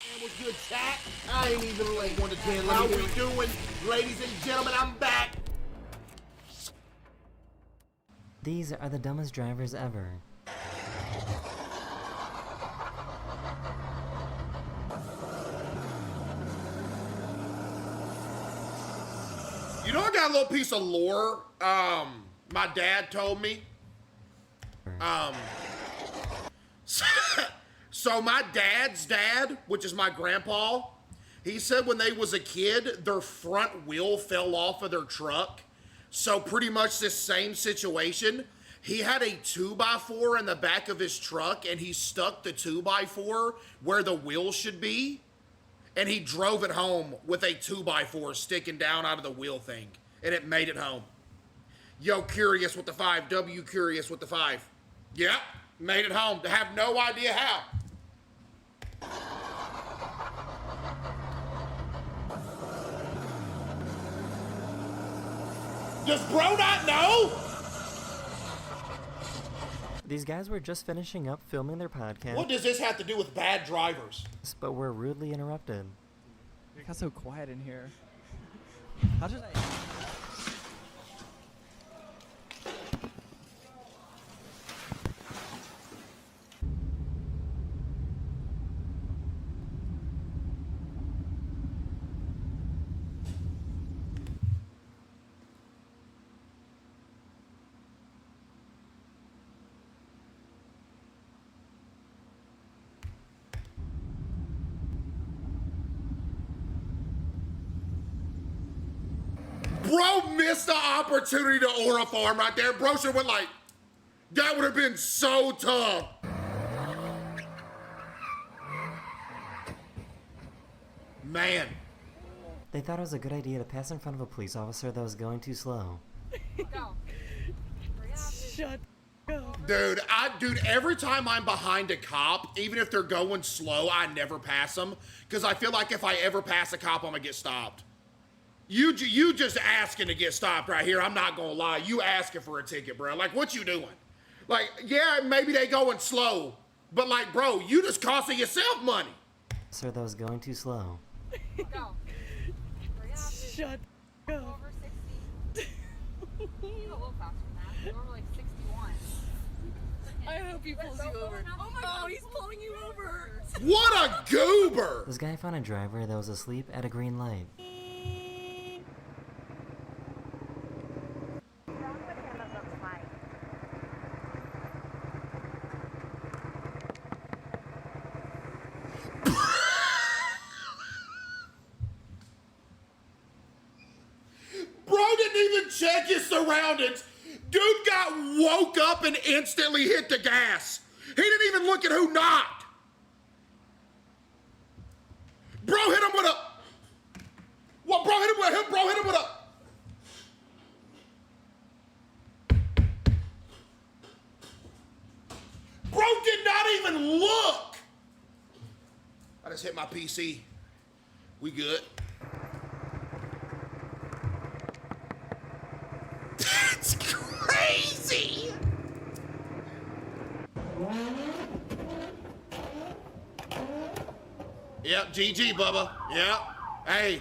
Man, what's good, chat? I ain't even late. 1 to 10. How we doing, ladies and gentlemen? I'm back. These are the dumbest drivers ever. You know, I got a little piece of lore. My dad told me. So my dad's dad, which is my grandpa, he said when they was a kid, their front wheel fell off of their truck. So pretty much this same situation. He had a 2x4 in the back of his truck, and he stuck the 2x4 where the wheel should be, and he drove it home with a 2x4 sticking down out of the wheel thing, and it made it home. Yo, curious with the 5. W curious with the 5. Yep, made it home. To have no idea how. Does bro not know? These guys were just finishing up filming their podcast. What does this have to do with bad drivers? But were rudely interrupted. It got so quiet in here. How did I... Bro missed the opportunity to order a farm right there. Bro should have went like, that would have been so tough. Man. They thought it was a good idea to pass in front of a police officer that was going too slow. Go. Shut up. Dude, every time I'm behind a cop, even if they're going slow, I never pass them. Because I feel like if I ever pass a cop, I'm going to get stopped. You just asking to get stopped right here. I'm not going to lie. You asking for a ticket, bro. Like, what you doing? Like, yeah, maybe they going slow. But, like, bro, you just costing yourself money. Sir, that was going too slow. Go. Shut Go up. over 60. You go a little faster than that. Go over like 61. I hope he pulls you over. Oh my god, he's pulling you over. What a goober. This guy found a driver that was asleep at a green light. Bro didn't even check his surroundings. Dude got woke up and instantly hit the gas. He didn't even look at who knocked. Bro hit him with a... What, bro hit him with him? Bro hit him with a... Bro did not even look. I just hit my PC. We good. That's crazy. Yep, GG, Bubba. Yep. Hey,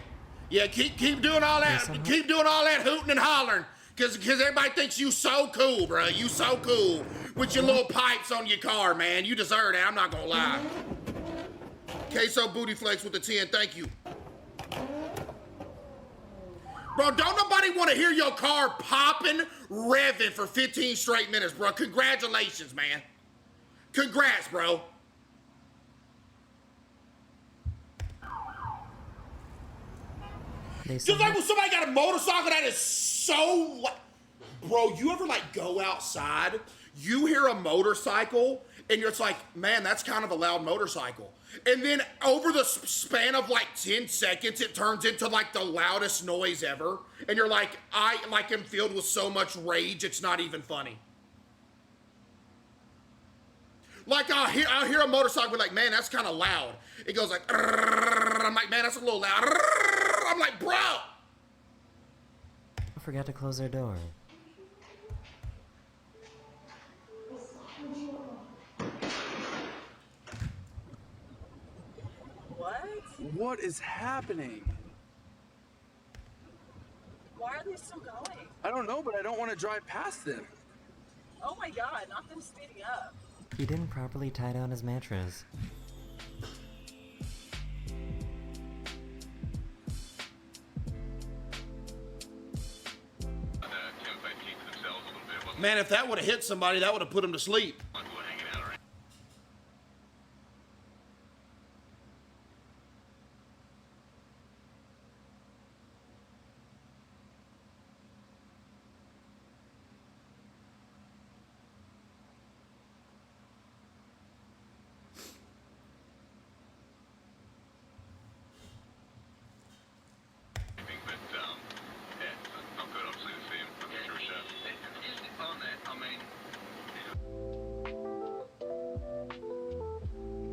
yeah, keep doing all that. Keep doing all that hooting and hollering. Cause everybody thinks you so cool, bro. You so cool with your little pipes on your car, man. You deserve that. I'm not gonna lie. CaseOh Booty Flex with the 10. Thank you. Bro, don't nobody want to hear your car popping, revving for 15 straight minutes, bro. Congratulations, man. Congrats, bro. Just like when somebody got a motorcycle that is so... Bro, you ever, like, go outside, you hear a motorcycle, and you're just like, man, that's kind of a loud motorcycle. And then over the span of, like, 10 seconds, it turns into, like, the loudest noise ever. And you're like, I, like, am filled with so much rage, it's not even funny. Like, I'll hear a motorcycle be like, man, that's kind of loud. It goes like, I'm like, man, that's a little loud. I'm like, bro. Forgot to close their door. Wow. What? What is happening? Why are they still going? I don't know, but I don't want to drive past them. Oh my god, not them speeding up. He didn't properly tie down his mattress. Man, if that would have hit somebody, that would have put him to sleep.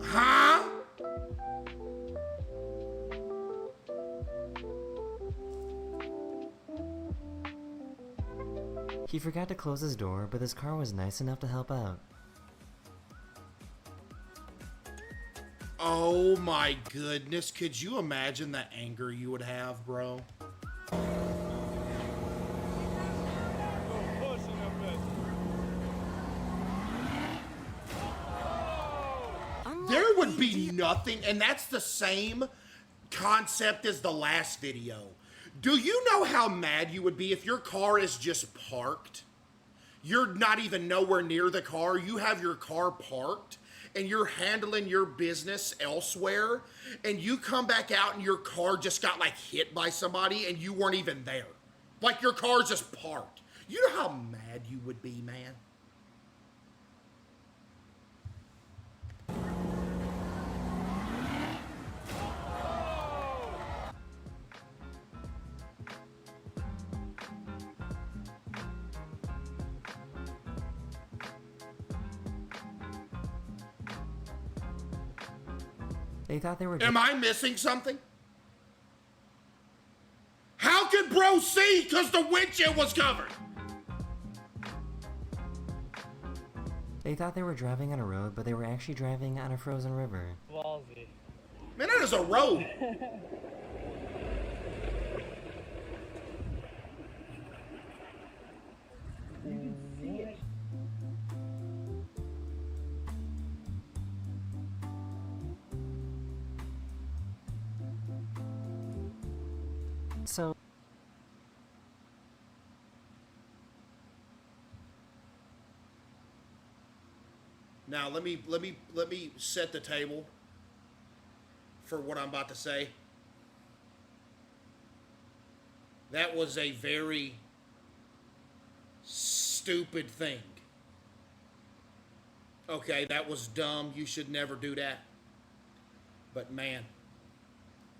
Huh? He forgot to close his door, but his car was nice enough to help out. Oh my goodness, could you imagine the anger you would have, bro? There would be nothing, and that's the same concept as the last video. Do you know how mad you would be if your car is just parked? You're not even nowhere near the car. You have your car parked, and you're handling your business elsewhere, and you come back out and your car just got like hit by somebody and you weren't even there. Like your car's just parked. You know how mad you would be, man? They thought they were. Am I missing something? How could bro see? Because the windshield was covered. They thought they were driving on a road, but they were actually driving on a frozen river. Ballsy. Man, that is a road. So, Now let me set the table for what I'm about to say. That was a very stupid thing. Okay, that was dumb. You should never do that. But man,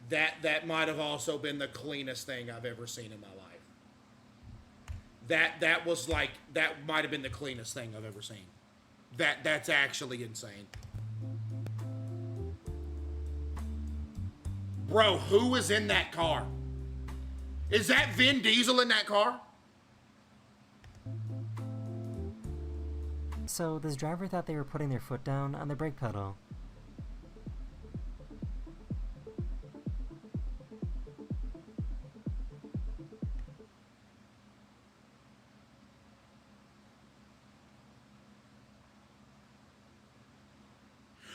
that might have also been the cleanest thing I've ever seen in my life. That was like, that might have been the cleanest thing I've ever seen. That's actually insane. Bro, who is in that car? Is that Vin Diesel in that car? so this driver thought they were putting their foot down on the brake pedal.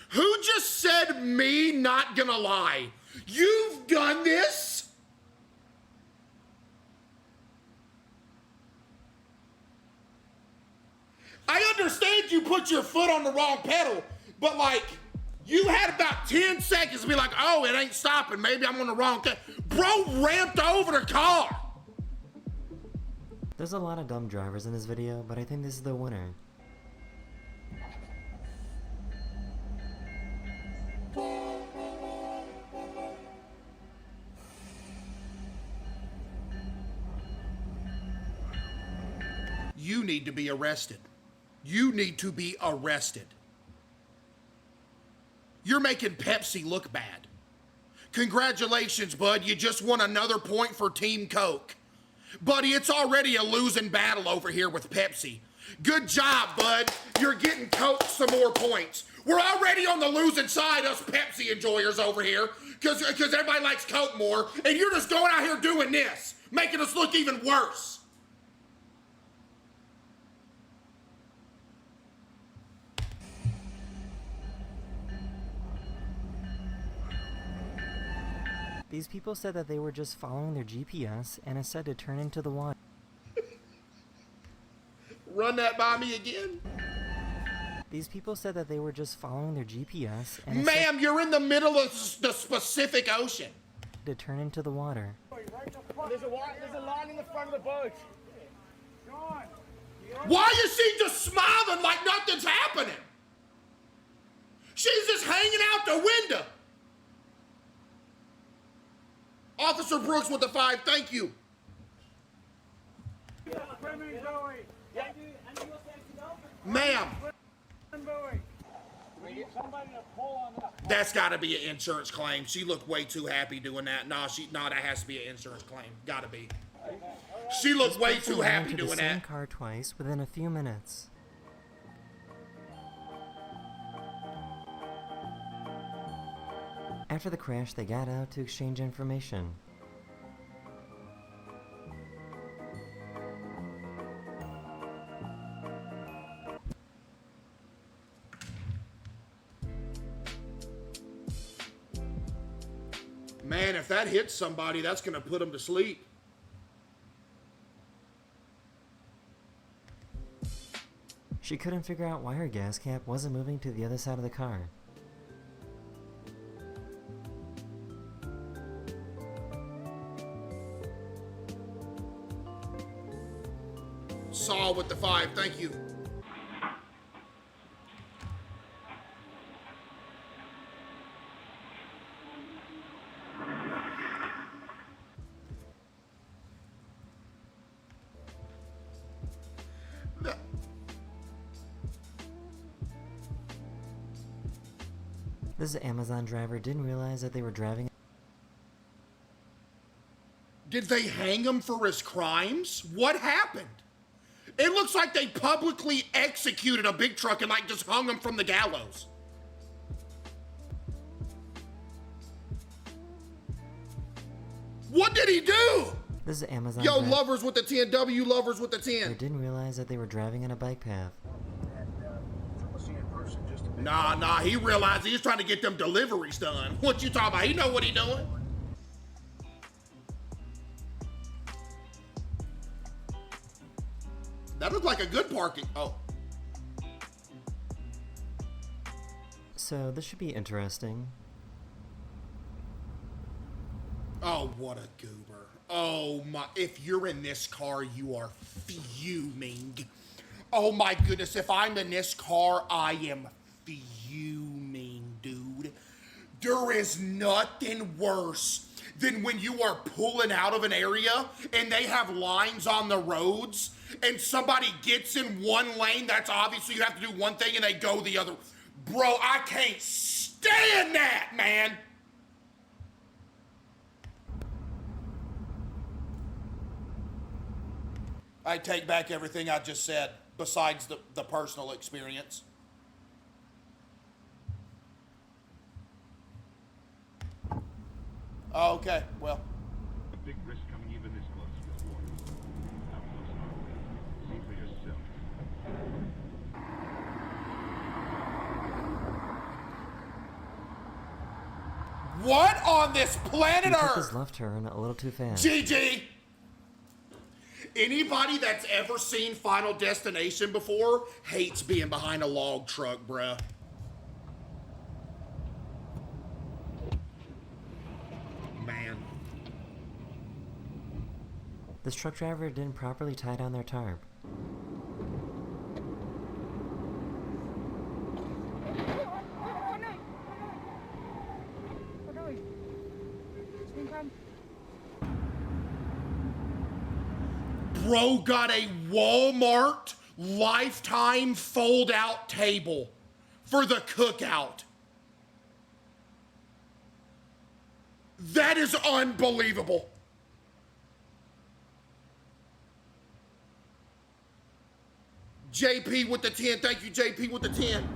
Who just said me not gonna lie? You've done this? I understand you put your foot on the wrong pedal, but like, you had about 10 seconds to be like, oh, it ain't stopping. Maybe I'm on the wrong thing. Bro ramped over the car. There's a lot of dumb drivers in this video, but I think this is the winner. You need to be arrested. You need to be arrested. You're making Pepsi look bad. Congratulations, bud. You just won another point for Team Coke. Buddy, it's already a losing battle over here with Pepsi. Good job, bud. You're getting Coke some more points. We're already on the losing side, us Pepsi enjoyers over here. Because everybody likes Coke more, and you're just going out here doing this, making us look even worse. These people said that they were just following their GPS and instead to turn into the water. Run that by me again. These people said that they were just following their GPS and Ma'am, you're in the middle of the Pacific Ocean. to turn into the water. There's a line in the front of the boat. Why is she just smiling like nothing's happening? She's just hanging out the window. Officer Brooks with the 5, thank you. Ma'am. That's got to be an insurance claim. She looked way too happy doing that. Nah, that has to be an insurance claim. Got to be. She looked way too happy doing the same that. car twice within a few minutes. After the crash, they got out to exchange information. Man, if that hits somebody, that's going to put them to sleep. She couldn't figure out why her gas cap wasn't moving to the other side of the car. Saw with the 5, thank you. This Amazon driver didn't realize that they were driving. Did they hang him for his crimes? What happened? It looks like they publicly executed a big truck and like just hung him from the gallows. What did he do? This is Amazon. Yo, lovers with the 10, W lovers with the 10. They didn't realize that they were driving on a bike path. Nah, he realized he was trying to get them deliveries done. What you talking about? He know what he doing. That looked like a good parking. Oh. So this should be interesting. Oh, what a goober. Oh my, if you're in this car, you are fuming. Oh my goodness, if I'm in this car, I am fuming, dude. There is nothing worse than when you are pulling out of an area and they have lines on the roads and somebody gets in one lane, that's obviously you have to do one thing and they go the other. Bro, I can't stand that, man. I take back everything I just said, besides the personal experience. Okay, well. A big risk coming even this close to this water. How close are we? See for yourself. What on this planet He took Earth? his left turn a little too fast. GG. Anybody that's ever seen Final Destination before hates being behind a log truck, bruh. Man. This truck driver didn't properly tie down their tarp. Bro got a Walmart lifetime fold-out table for the cookout. That is unbelievable. JP with the 10. Thank you, JP with the 10.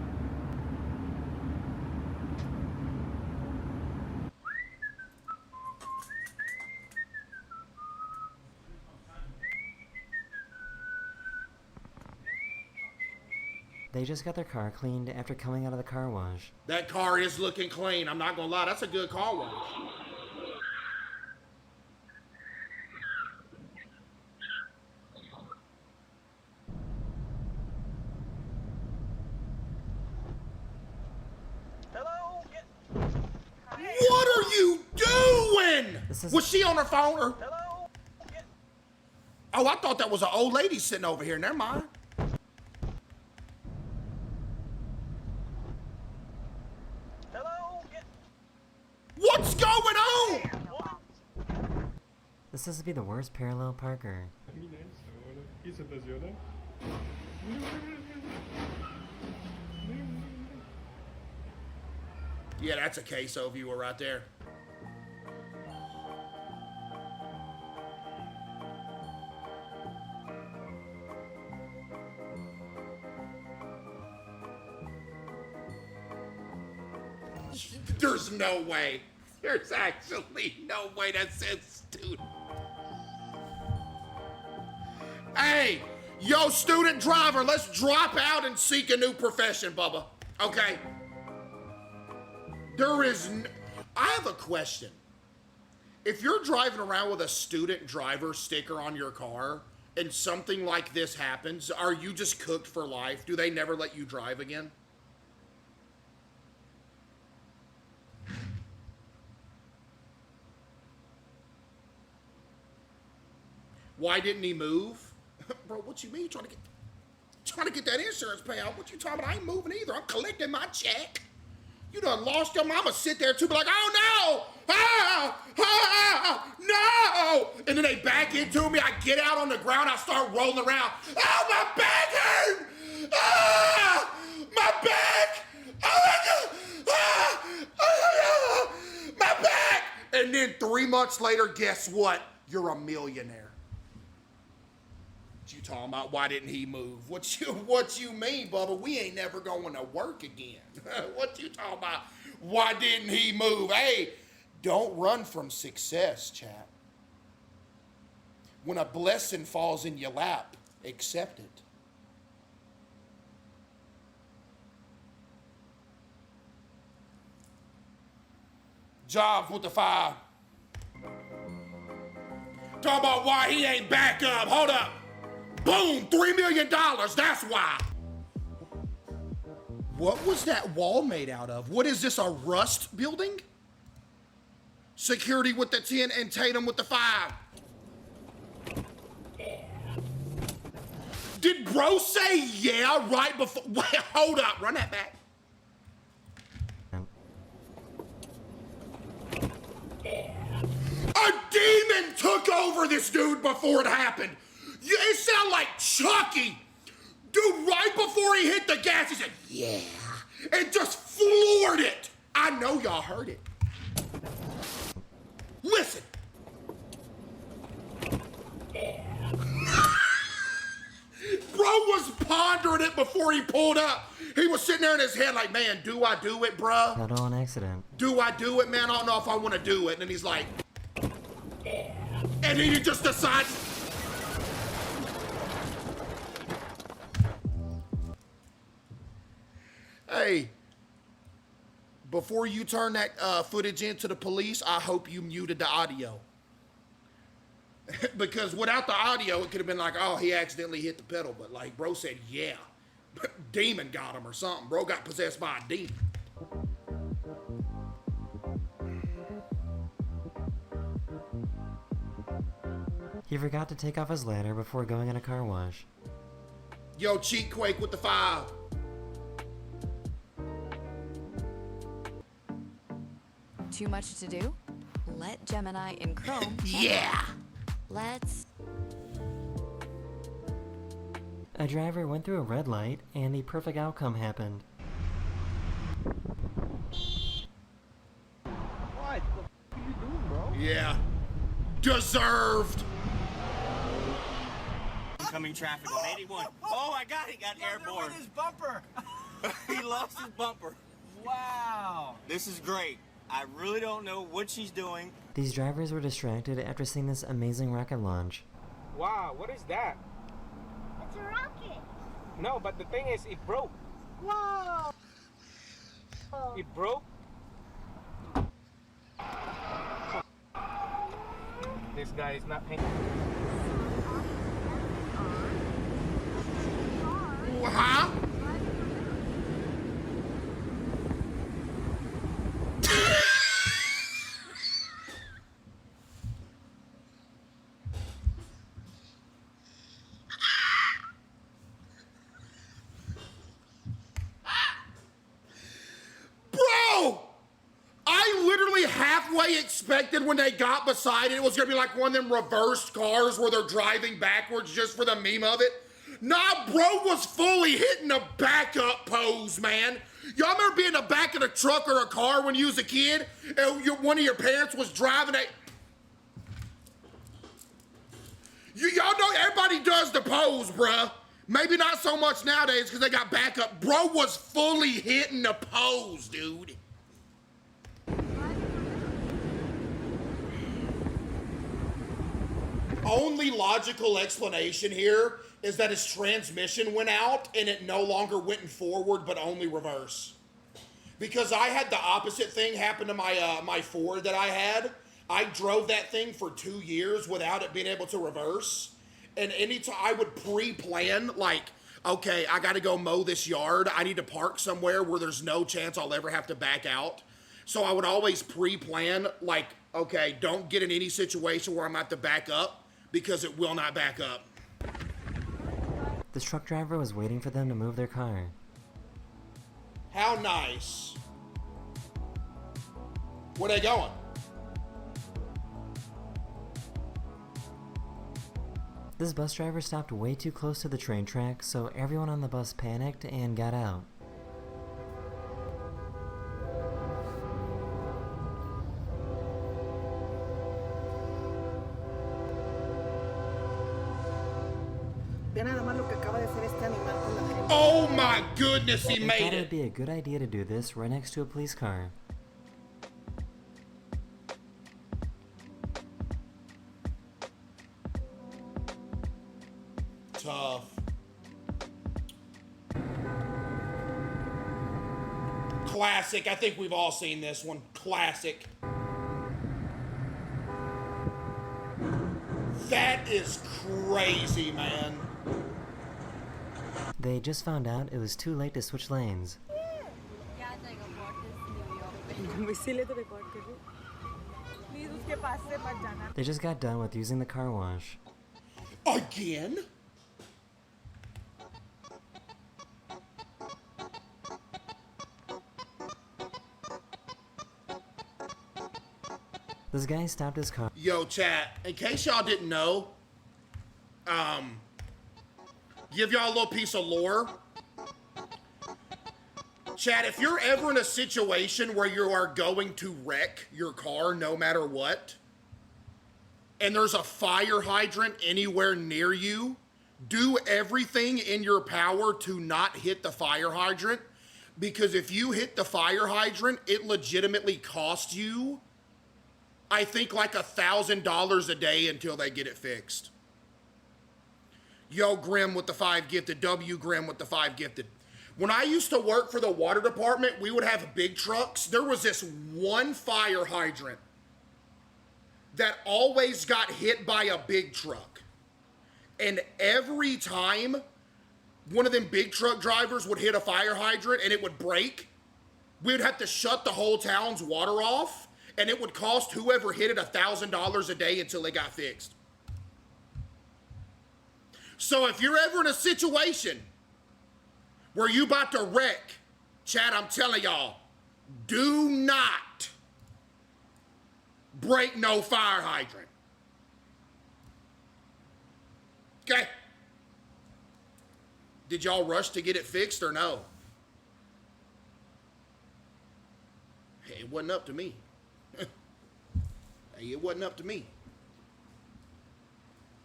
They just got their car cleaned after coming out of the car wash. That car is looking clean. I'm not gonna lie, that's a good car wash. Hello? What are you doing? Was she on her phone or? Hello? Oh, I thought that was an old lady sitting over here. Never mind. Hello? What's going on? This has to be the worst parallel parker. Yeah, that's a CaseOh viewer right there. There's no way. There's actually no way that says student. Hey, yo, student driver, let's drop out and seek a new profession, Bubba. Okay? I have a question. If you're driving around with a student driver sticker on your car and something like this happens, are you just cooked for life? Do they never let you drive again? Why didn't he move? Bro, what you mean? Trying to get that insurance payout? What you talking about? I ain't moving either. I'm collecting my check. You done lost your mama. Sit there too, be like, oh no! No! And then they back into me. I get out on the ground. I start rolling around. Oh, my back hurt! Ah! My back! Oh my God! Ah! My back! And then 3 months later, guess what? You're a millionaire. What you talking about? Why didn't he move? What you mean, Bubba? We ain't never going to work again. What you talking about? Why didn't he move? Hey, don't run from success, chap. When a blessing falls in your lap, accept it. Jobs with the 5. Talk about why he ain't back up. Hold up. Boom, $3 million. That's why. What was that wall made out of? What is this, a rust building? Security with the 10 and Tatum with the 5. Did bro say yeah right before? Wait, hold up, run that back. A demon took over this dude before it happened. It sounded like Chucky. Dude, right before he hit the gas, he said, yeah, and just floored it. I know y'all heard it. Listen. Bro was pondering it before he pulled up. He was sitting there in his head like, man, do I do it, bruh? Not all an accident. Do I do it, man? I don't know if I want to do it. And then he's like, and he just decides. Hey, before you turn that footage into the police, I hope you muted the audio. Because without the audio, it could have been like, oh, he accidentally hit the pedal. But like, bro said, yeah, demon got him or something. Bro got possessed by a demon. He forgot to take off his ladder before going in a car wash. Yo, Cheat Quake with the 5. Too much to do? Let Gemini in Chrome. Yeah. Let's. A driver went through a red light, and the perfect outcome happened. What the are you doing, bro? Yeah. Deserved. Incoming traffic on 81. Oh my God, he got airborne. His bumper. He lost his bumper. Wow. This is great. I really don't know what she's doing. These drivers were distracted after seeing this amazing rocket launch. Wow, what is that? It's a rocket. No, but the thing is, it broke. Wow. It broke. This guy is not paying. Huh? Bro! I literally halfway expected when they got beside it, it was gonna be like one of them reversed cars where they're driving backwards just for the meme of it. Nah, bro was fully hitting a backup pose, man. Y'all remember being in the back of a truck or a car when you was a kid and one of your parents was driving a... Y'all know everybody does the pose, bruh. Maybe not so much nowadays because they got backup. Bro was fully hitting the pose, dude. Only logical explanation here is that his transmission went out and it no longer went in forward but only reverse. Because I had the opposite thing happen to my my Ford that I had. I drove that thing for 2 years without it being able to reverse. And anytime I would pre-plan, like, okay, I gotta go mow this yard. I need to park somewhere where there's no chance I'll ever have to back out. So I would always pre-plan, like, okay, don't get in any situation where I'm at to back up because it will not back up. This truck driver was waiting for them to move their car. How nice. Where they going? This bus driver stopped way too close to the train track, so everyone on the bus panicked and got out. Oh my goodness, he They made thought it it. would be a good idea to do this right next to a police car. Tough. Classic. I think we've all seen this one. Classic. That is crazy, man. They just found out it was too late to switch lanes. They just got done with using the car wash. Again? This guy stopped his car. Yo, chat, in case y'all didn't know, give y'all a little piece of lore. Chat, if you're ever in a situation where you are going to wreck your car no matter what, and there's a fire hydrant anywhere near you, do everything in your power to not hit the fire hydrant, because if you hit the fire hydrant, it legitimately costs you, I think, like $1,000 a day until they get it fixed. Yo, Grim with the 5 gifted. W Grim with the 5 gifted. When I used to work for the water department, we would have big trucks. There was this one fire hydrant that always got hit by a big truck. And every time one of them big truck drivers would hit a fire hydrant and it would break, we'd have to shut the whole town's water off, and it would cost whoever hit it $1,000 a day until they got fixed. So if you're ever in a situation where you about to wreck, chat, I'm telling y'all, do not break no fire hydrant. Okay? Did y'all rush to get it fixed or no? Hey, it wasn't up to me. Hey, it wasn't up to me.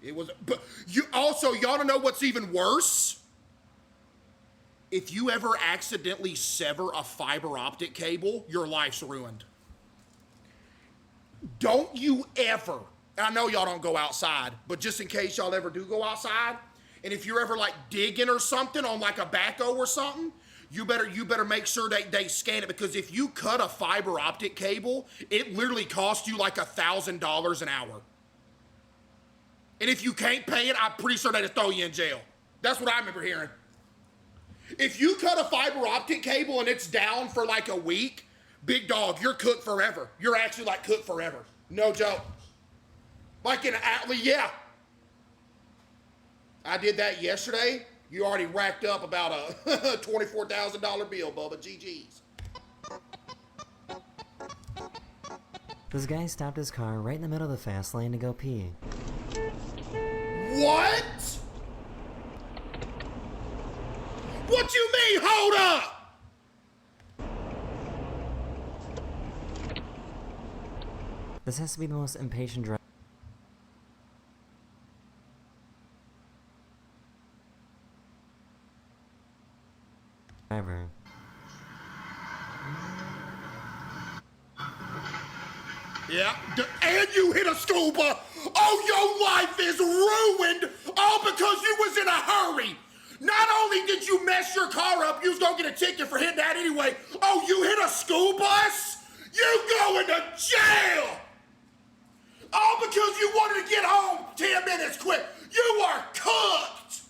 It was, but you also, y'all don't know what's even worse? If you ever accidentally sever a fiber optic cable, your life's ruined. Don't you ever, and I know y'all don't go outside, but just in case y'all ever do go outside, And if you're ever like digging or something on like a backhoe or something, you better make sure they scan it, because if you cut a fiber optic cable, it literally costs you like $1,000 an hour. And if you can't pay it, I'm pretty sure they just throw you in jail. That's what I remember hearing. If you cut a fiber optic cable and it's down for like a week, big dog, you're cooked forever. You're actually like cooked forever. No joke. Like in an alley, yeah. I did that yesterday. You already racked up about a $24,000 bill, Bubba. GG's. This guy stopped his car right in the middle of the fast lane to go pee. What? What you mean, hold up? This has to be the most impatient driver ever. Yeah, and you hit a school bus. Oh, your life is ruined all because you was in a hurry. Not only did you mess your car up, you was gonna get a ticket for hitting that anyway. Oh, you hit a school bus? You going to jail. All because you wanted to get home 10 minutes quick. You are cooked.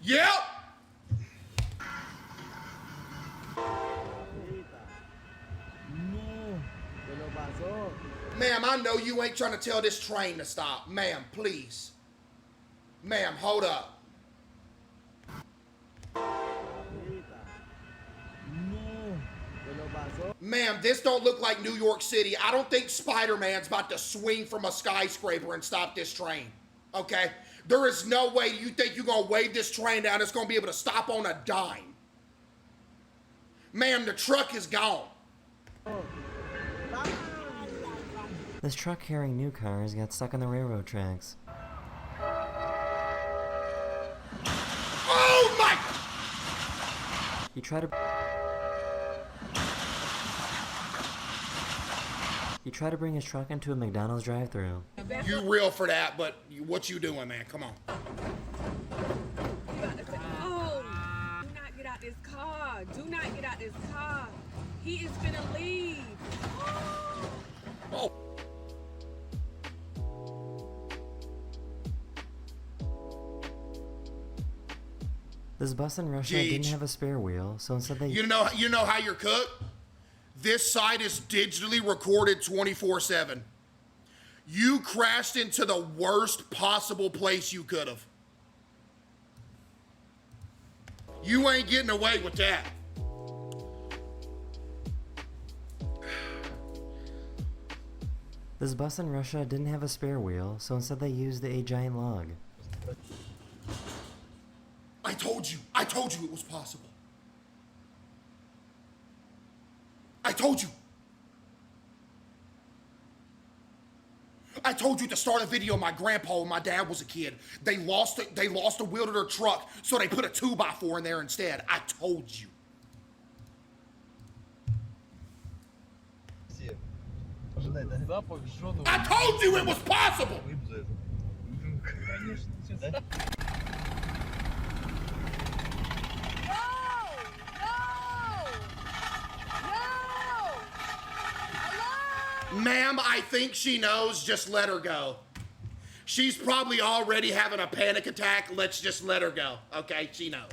Yep. Ma'am, I know you ain't trying to tell this train to stop. Ma'am, please. Ma'am, hold up. Ma'am, this don't look like New York City. I don't think Spider-Man's about to swing from a skyscraper and stop this train. Okay? There is no way you think you're gonna wave this train down, it's gonna be able to stop on a dime. Ma'am, the truck is gone. This truck carrying new cars got stuck on the railroad tracks. Oh my! He tried to bring his truck into a McDonald's drive-thru. You real for that, but what you doing, man? Come on. Oh, do not get out this car. Do not get out this car. He is finna leave. Oh. This bus in Russia didn't have a spare wheel, so instead they... You know how you're cooked? This site is digitally recorded 24/7. You crashed into the worst possible place you could have. You ain't getting away with that. This bus in Russia didn't have a spare wheel, so instead they used a giant log. I told you it was possible. I told you. I told you at the start of the video, my grandpa and my dad was a kid. They lost a wheel to their truck, so they put a 2x4 in there instead. I told you. I told you it was possible. Ma'am, I think she knows. Just let her go. She's probably already having a panic attack. Let's just let her go. Okay, she knows.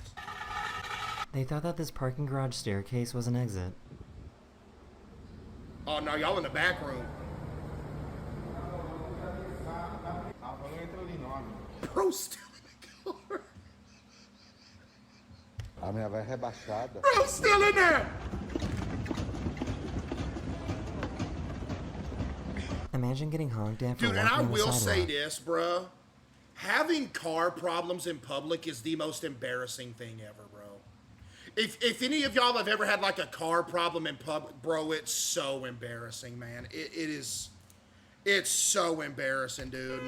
They thought that this parking garage staircase was an exit. Oh no, y'all in the back room. Bro, still in the car. A minha vai rebaixada. Bro, still in there. Imagine getting honked after Dude, walking and I on the will say sidewalk. this, bruh. Having car problems in public is the most embarrassing thing ever, bro. If any of y'all have ever had like a car problem in public, bro, it's so embarrassing, man. It's so embarrassing, dude.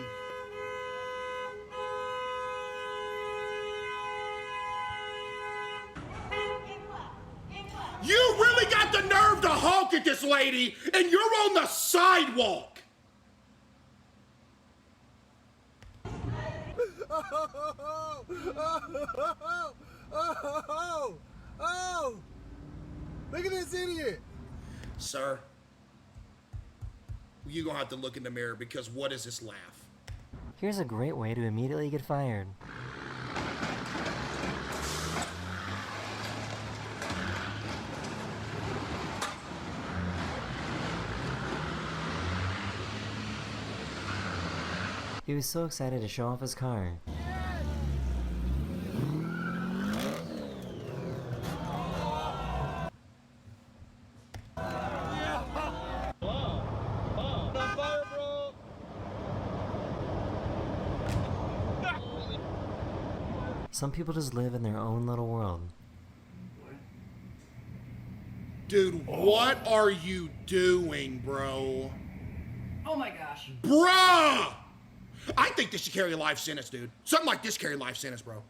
You really got the nerve to honk at this lady, and you're on the sidewalk. Oh! Look at this idiot! Sir, you're gonna have to look in the mirror because what is this laugh? Here's a great way to immediately get fired. He was so excited to show off his car. Some people just live in their own little world. Dude, what are you doing, bro? Oh my gosh. Bruh! I think this should carry a life sentence, dude. Something like this carry a life sentence, bro.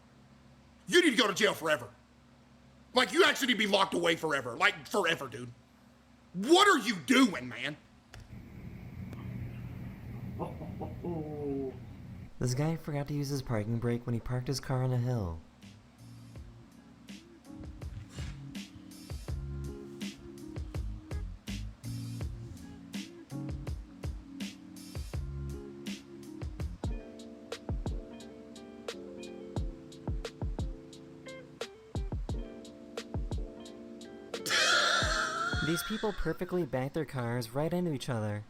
You need to go to jail forever. Like, you actually need to be locked away forever. Like, forever, dude. What are you doing, man? This guy forgot to use his parking brake when he parked his car on a hill. These people perfectly back their cars right into each other.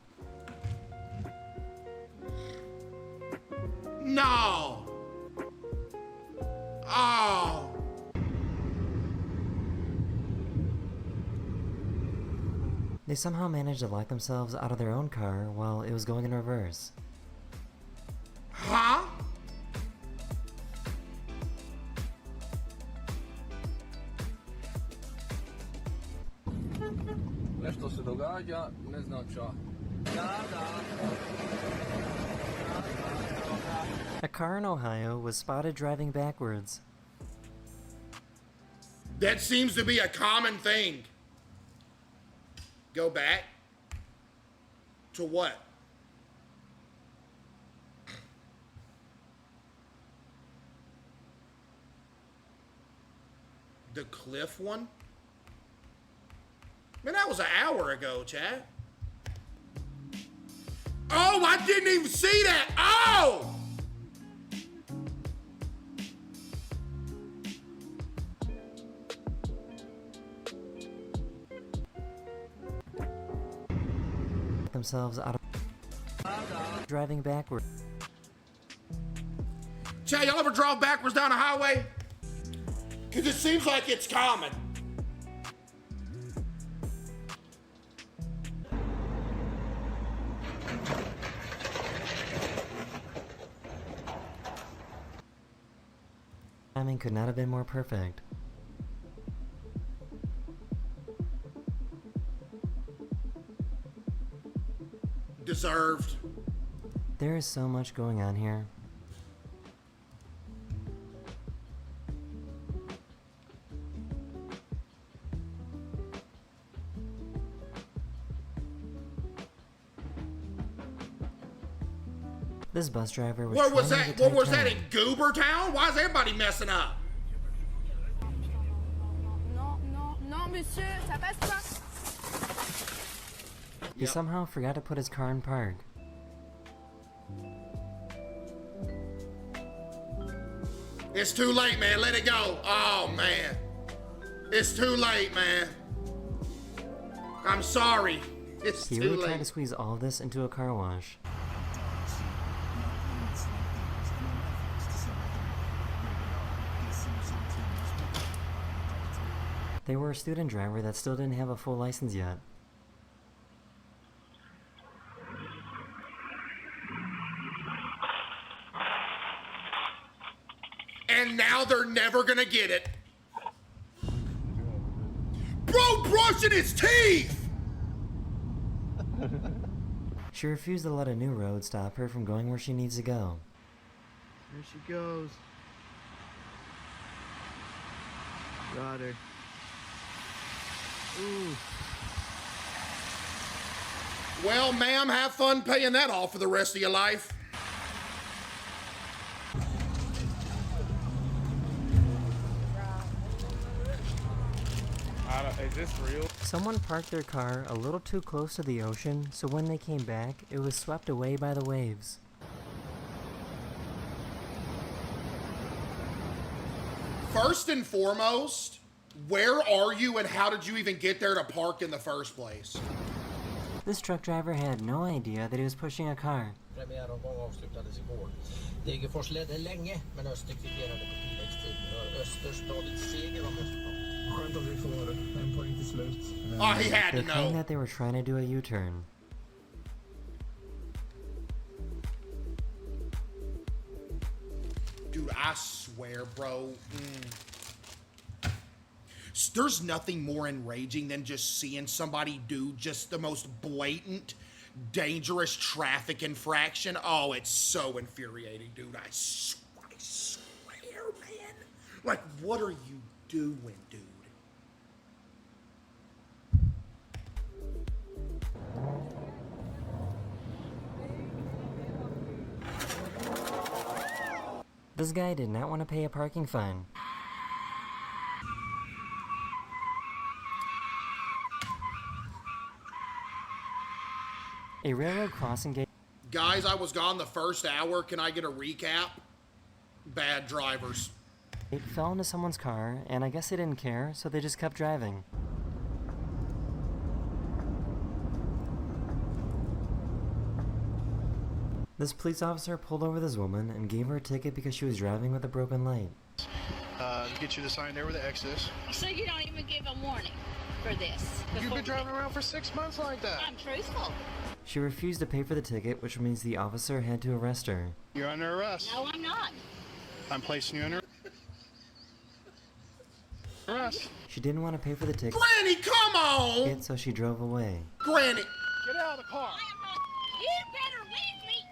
No! Oh! They somehow managed to lock themselves out of their own car while it was going in reverse. Huh? Nešto se događa, ne znam šta. A car in Ohio was spotted driving backwards. That seems to be a common thing. Go back. To what? The cliff one? Man, that was an hour ago, Chad. Oh, I didn't even see that. Oh! Themselves out of driving backward. Chad, y'all ever drive backwards down a highway? Because it seems like it's common. Timing could not have been more perfect. Deserved. There is so much going on here. This bus driver was What was trying that? to What take was that time. in Goobertown? Why is everybody messing up? Non, non, non, monsieur, ça passe pas. He somehow forgot to put his car in park. It's too late, man. Let it go. Oh, man. It's too late, man. I'm sorry. It's He too really tried to late. squeeze all of this into a car wash. They were a student driver that still didn't have a full license yet. And now they're never gonna get it. Bro, brushing his teeth! She refused to let a new road stop her from going where she needs to go. There she goes. Got her. Well, ma'am, have fun paying that off for the rest of your life. Is this real? Someone parked their car a little too close to the ocean, so when they came back, it was swept away by the waves. First and foremost, where are you and how did you even get there to park in the first place? This truck driver had no idea that he was pushing a car. Premiär och många avslutades igår. Degerfors ledde länge, men Öster kvitterade på tilläggstid. Östers stadets seger var skönt att vi får en poäng till slut. Oh, he had They to claimed know. that they were trying to do a U-turn. Dude, I swear, bro. There's nothing more enraging than just seeing somebody do just the most blatant, dangerous traffic infraction. Oh, it's so infuriating, dude. I swear, man. Like, what are you doing, dude? This guy did not want to pay a parking fine. A railroad crossing gate. Guys, I was gone the first hour. Can I get a recap? Bad drivers. It fell into someone's car, and I guess they didn't care, so they just kept driving. This police officer pulled over this woman and gave her a ticket because she was driving with a broken light. Get you the sign there where the X is. So you don't even give a warning for this? You've been driving around for 6 months like that. I'm truthful. She refused to pay for the ticket, which means the officer had to arrest her. You're under arrest. No, I'm not. I'm placing you under arrest. She didn't want to pay for the ticket, Granny, come on! so she drove away. Granny. Get out of the car. You better leave me.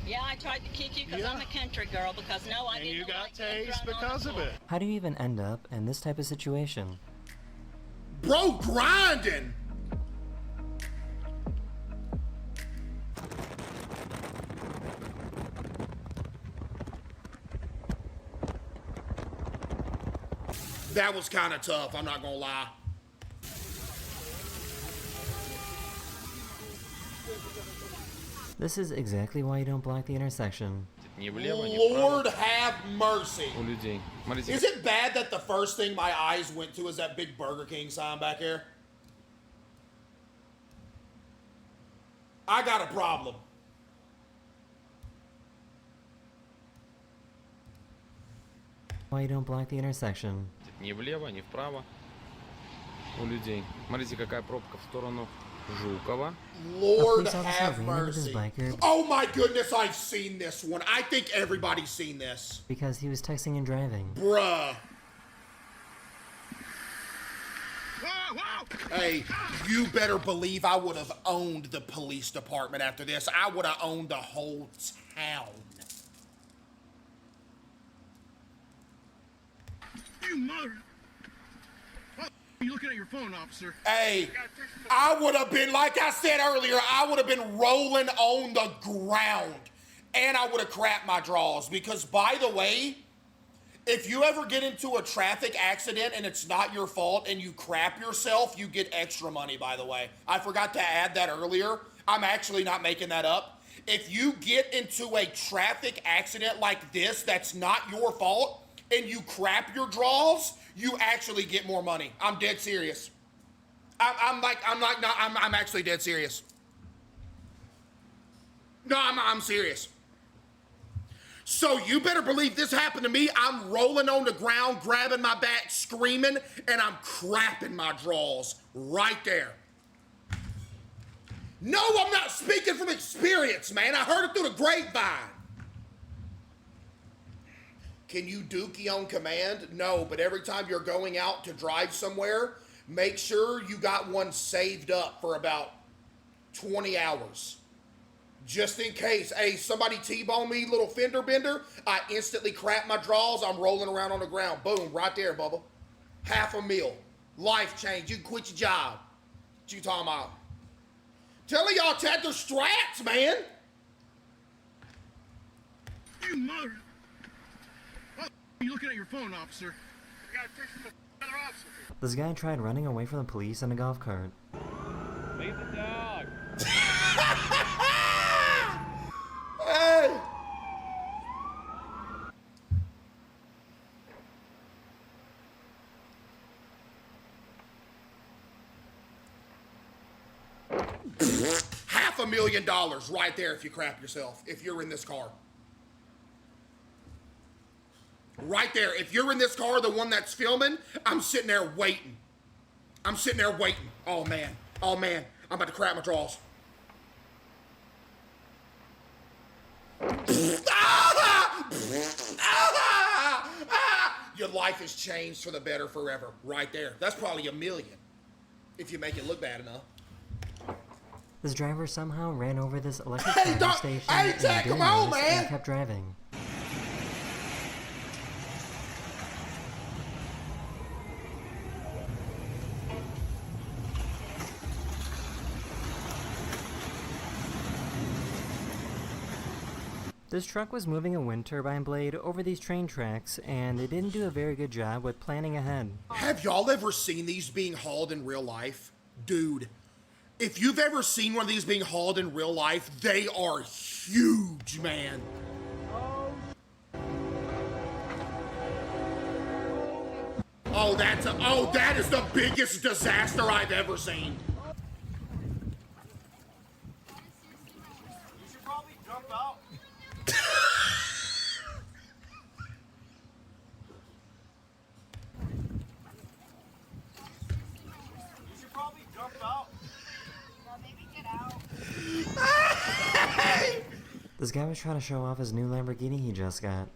Yeah, I tried to kick you because I'm a country girl because no, I And didn't you got like being tased thrown on because the of floor. it. How do you even end up in this type of situation? Bro, grinding. That was kind of tough, I'm not gonna lie. This is exactly why you don't block the intersection. Lord have mercy. У людей. Смотрите. Is it bad that the first thing my eyes went to is that big Burger King sign back here? I got a problem. Why you don't block the intersection? Ни влево, ни вправо. У людей. Смотрите, какая пробка в сторону Жукова. Lord A police officer have ran into this mercy. biker Oh my goodness, I've seen this one. I think everybody's seen this. because he was texting and driving. Bruh. Hey, you better believe I would have owned the police department after this. I would have owned the whole town. You mother. You looking at your phone, officer? Hey, I would have been, like I said earlier, I would have been rolling on the ground. And I would have crapped my drawers. Because, by the way, if you ever get into a traffic accident and it's not your fault and you crap yourself, you get extra money, by the way. I forgot to add that earlier. I'm actually not making that up. If you get into a traffic accident like this that's not your fault and you crap your drawers, you actually get more money. I'm dead serious. I'm actually dead serious. No, I'm serious. So you better believe this happened to me. I'm rolling on the ground, grabbing my back, screaming, and I'm crapping my drawers right there. No, I'm not speaking from experience, man. I heard it through the grapevine. Can you dookie on command? No, but every time you're going out to drive somewhere, make sure you got one saved up for about 20 hours. Just in case. Hey, somebody T-bone me, little fender bender, I instantly crap my drawers, I'm rolling around on the ground. Boom, right there, Bubba. Half a meal. Life change. You can quit your job. What you talking about? Telling y'all to have their straps, man. You mother... What are you looking at your phone, officer? I got a text from another officer. This guy tried running away from the police in a golf cart. Leave the dog. Hey! $500,000 right there if you crap yourself, if you're in this car. Right there. If you're in this car, the one that's filming, I'm sitting there waiting. I'm sitting there waiting. Oh, man. Oh, man. I'm about to crap my drawers. Your life has changed for the better forever. Right there. That's probably $1 million. If you make it look bad enough. This driver somehow ran over this electric charging station hey, and Jack, didn't come on, notice man. and kept driving. This truck was moving a wind turbine blade over these train tracks, and it didn't do a very good job with planning ahead. Have y'all ever seen these being hauled in real life? Dude, if you've ever seen one of these being hauled in real life, they are huge, man. Oh, that is the biggest disaster I've ever seen. You should probably jump out. You should probably jump out. No, maybe get out. This guy was trying to show off his new Lamborghini he just got.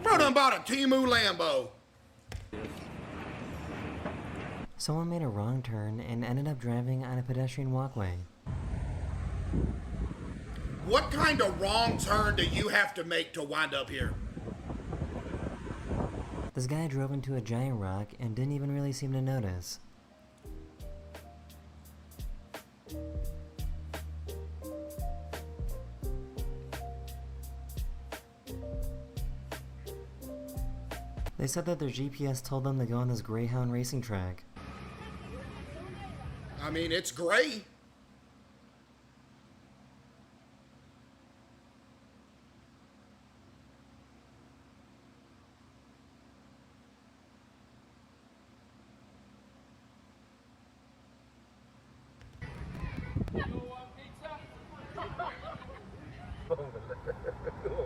Bro done bought a Timu Lambo. Someone made a wrong turn and ended up driving on a pedestrian walkway. What kind of wrong turn do you have to make to wind up here? This guy drove into a giant rock and didn't even really seem to notice. They said that their GPS told them to go on this Greyhound racing track. I mean, it's gray.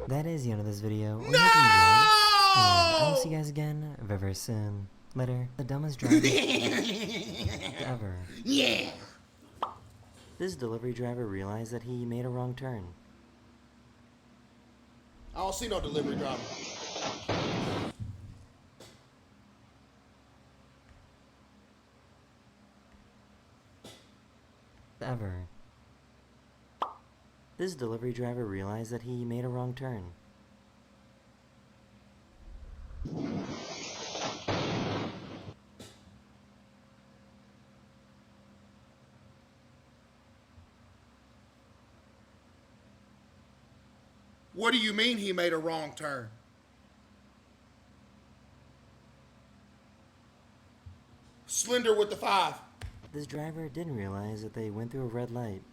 That is the end of this video. We hope you enjoyed. And I will see you guys again very, very soon. Later. The dumbest driver ever. Yeah. This delivery driver realized that he made a wrong turn. I don't see no delivery driver. Ever. This delivery driver realized that he made a wrong turn. What do you mean he made a wrong turn? Slender with the 5. This driver didn't realize that they went through a red light.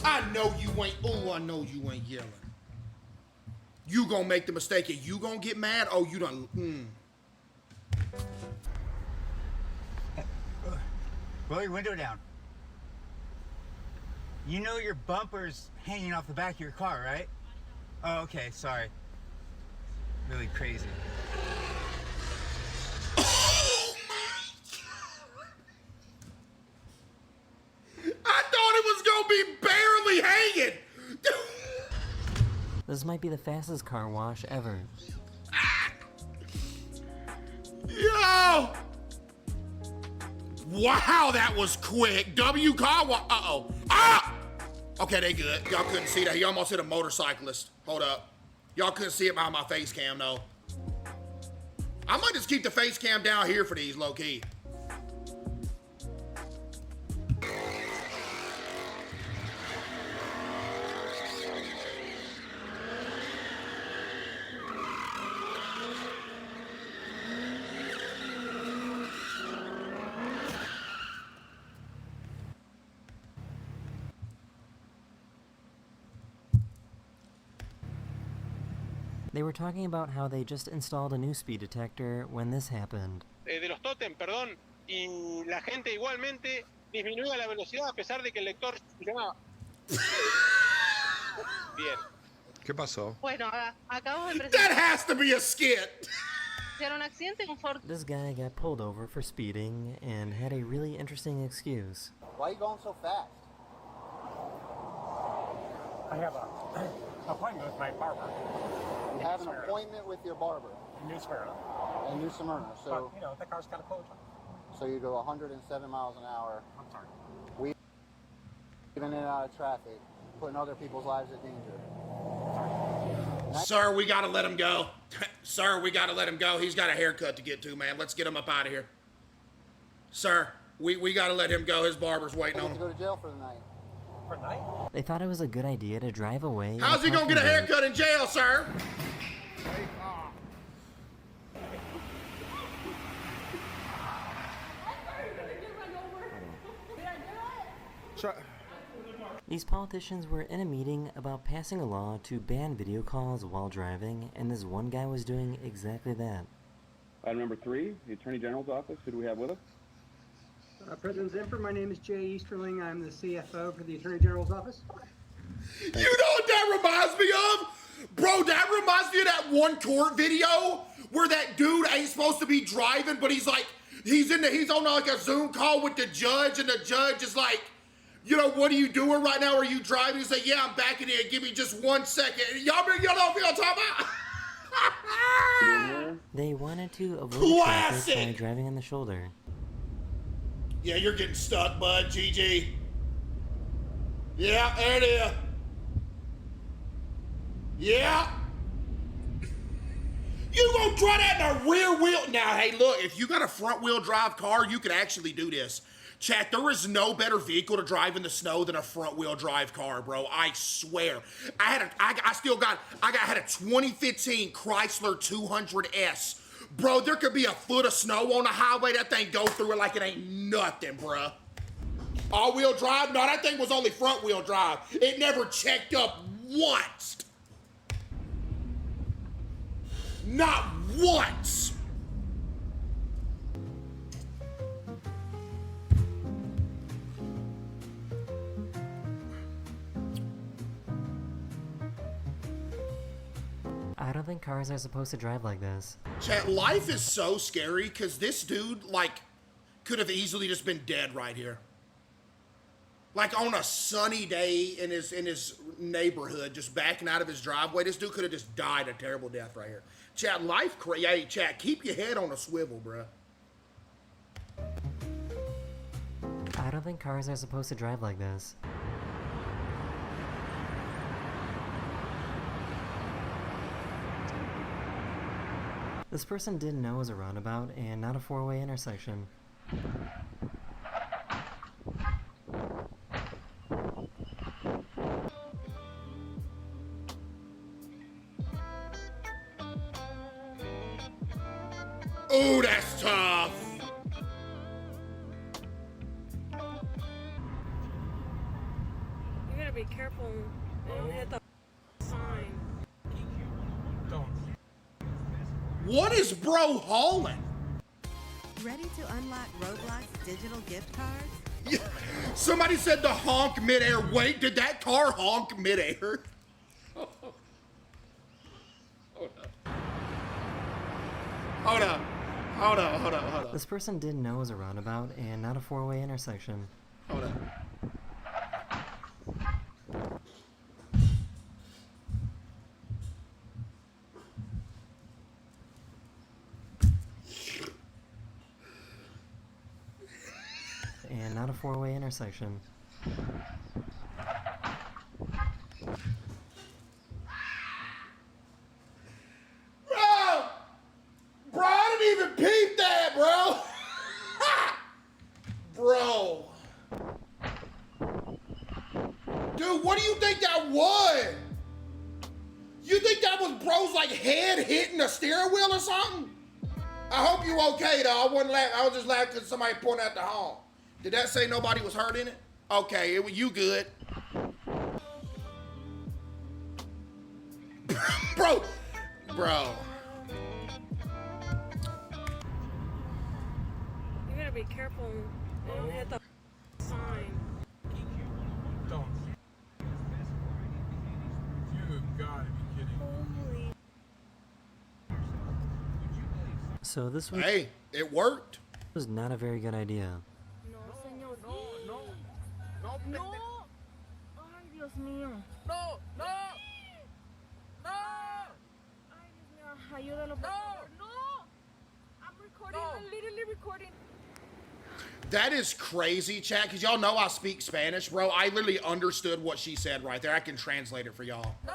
I know you ain't, oh, I know you ain't yelling. You gonna make the mistake and you gonna get mad? Oh, you done, Roll your window down. You know your bumper's hanging off the back of your car, right? Oh, okay, sorry. Really crazy. Oh my God. I thought it was gonna be barely hanging. This might be the fastest car wash ever. Yo! Wow, that was quick. W car. Uh-oh. Ah! Okay, they good. Y'all couldn't see that. He almost hit a motorcyclist. Hold up. Y'all couldn't see it behind my face cam, though. I might just keep the face cam down here for these, low-key. They were talking about how they just installed a new speed detector when this happened. De los tótem, perdón, y la gente igualmente disminuía la velocidad a pesar de que el lector funcionaba. Bien. ¿Qué pasó? Bueno, acabamos de That has to be a skit. presenciar un accidente con Ford. This guy got pulled over for speeding and had a really interesting excuse. Why are you going so fast? I have an appointment with my barber. You have an appointment with your barber In New Smyrna. in New Smyrna, so But, the car's got a closed on. so you go 107 miles an hour, I'm sorry. even in and out of traffic, putting other people's lives at danger. Sir, we gotta let him go. Sir, we gotta let him go. He's got a haircut to get to, man. Let's get him up out of here. Sir, we gotta let him go. His barber's waiting You on have to him. go to jail for the night. For night? They thought it was a good idea to drive away. in How's he gonna parking get a lot. haircut in jail, sir? These politicians were in a meeting about passing a law to ban video calls while driving, and this one guy was doing exactly that. Item number 3, the Attorney General's office. Who do we have with us? President Zimper, my name is Jay Easterling. I'm the CFO for the Attorney General's office. You know what that reminds me of? Bro, that reminds me of that one court video where that dude ain't supposed to be driving, but he's on like a Zoom call with the judge, and the judge is like, you know, what are you doing right now? Are you driving? He's like, yeah, I'm backing in. Give me just 1 second. Y'all know what I'm talking about? They wanted to avoid traffic by Classic! driving on the shoulder. Yeah, you're getting stuck, bud, GG. Yeah, there it is. Yeah. You gonna try that in a rear wheel? Now, hey, look, if you got a front wheel drive car, you can actually do this. Chat, there is no better vehicle to drive in the snow than a front wheel drive car, bro. I swear. I had a 2015 Chrysler 200S. Bro, there could be a foot of snow on the highway. That thing go through it like it ain't nothing, bro. All-wheel drive? No, that thing was only front-wheel drive. It never checked up once. Not once. I don't think cars are supposed to drive like this. Chat, life is so scary because this dude, like, could have easily just been dead right here. Like, on a sunny day in his neighborhood, just backing out of his driveway, this dude could have just died a terrible death right here. Chat, hey, chat, keep your head on a swivel, bruh. I don't think cars are supposed to drive like this. This person didn't know it was a roundabout and not a four-way intersection. Ooh, that's tough. You gotta be careful. Don't hit the sign. What is bro hauling? Ready to unlock Roblox digital gift cards? Yeah. Somebody said the honk midair. Wait, did that car honk midair? Hold up. This person didn't know it was a roundabout and not a four-way intersection. Hold up. and not a four-way intersection. Bro, I didn't even peep that, bro. Bro. Dude, what do you think that was? You think that was bro's like head hitting the steering wheel or something? I hope you okay though. I wasn't laughing. I was just laughing because somebody pointed out the horn. Did that say nobody was hurt in it? Okay, you good. Bro. You gotta be careful. Don't hit the sign. Don't. You gotta be kidding. Holy. So this was... Hey, it worked. Was not a very good idea. No, señor. No. Ay, Dios mío. No. Ay, Dios mío. Ayúdalo, por favor. No. I'm recording. I'm literally recording. That is crazy, chat, because y'all know I speak Spanish, bro. I literally understood what she said right there. I can translate it for y'all. No.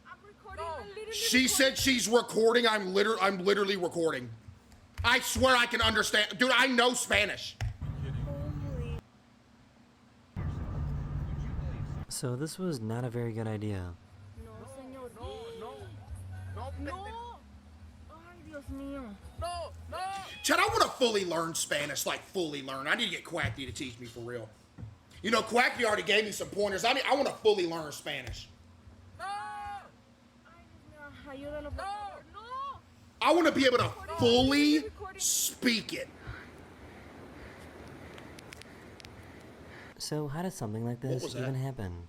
I'm recording. I'm literally She said she's recording. I'm literally recording. I swear I can understand. Dude, I know Spanish. So this was not a very good idea. No, señor. No. Ay, Dios mío. No. Chad, I want to fully learn Spanish, like fully learn. I need to get Quackly to teach me for real. You know, Quackly already gave me some pointers. I want to fully learn Spanish. No. Ay, Dios mío. Ayúdalo, por favor. No. I want to be able to fully speak it. So how did something like this was that? even happen?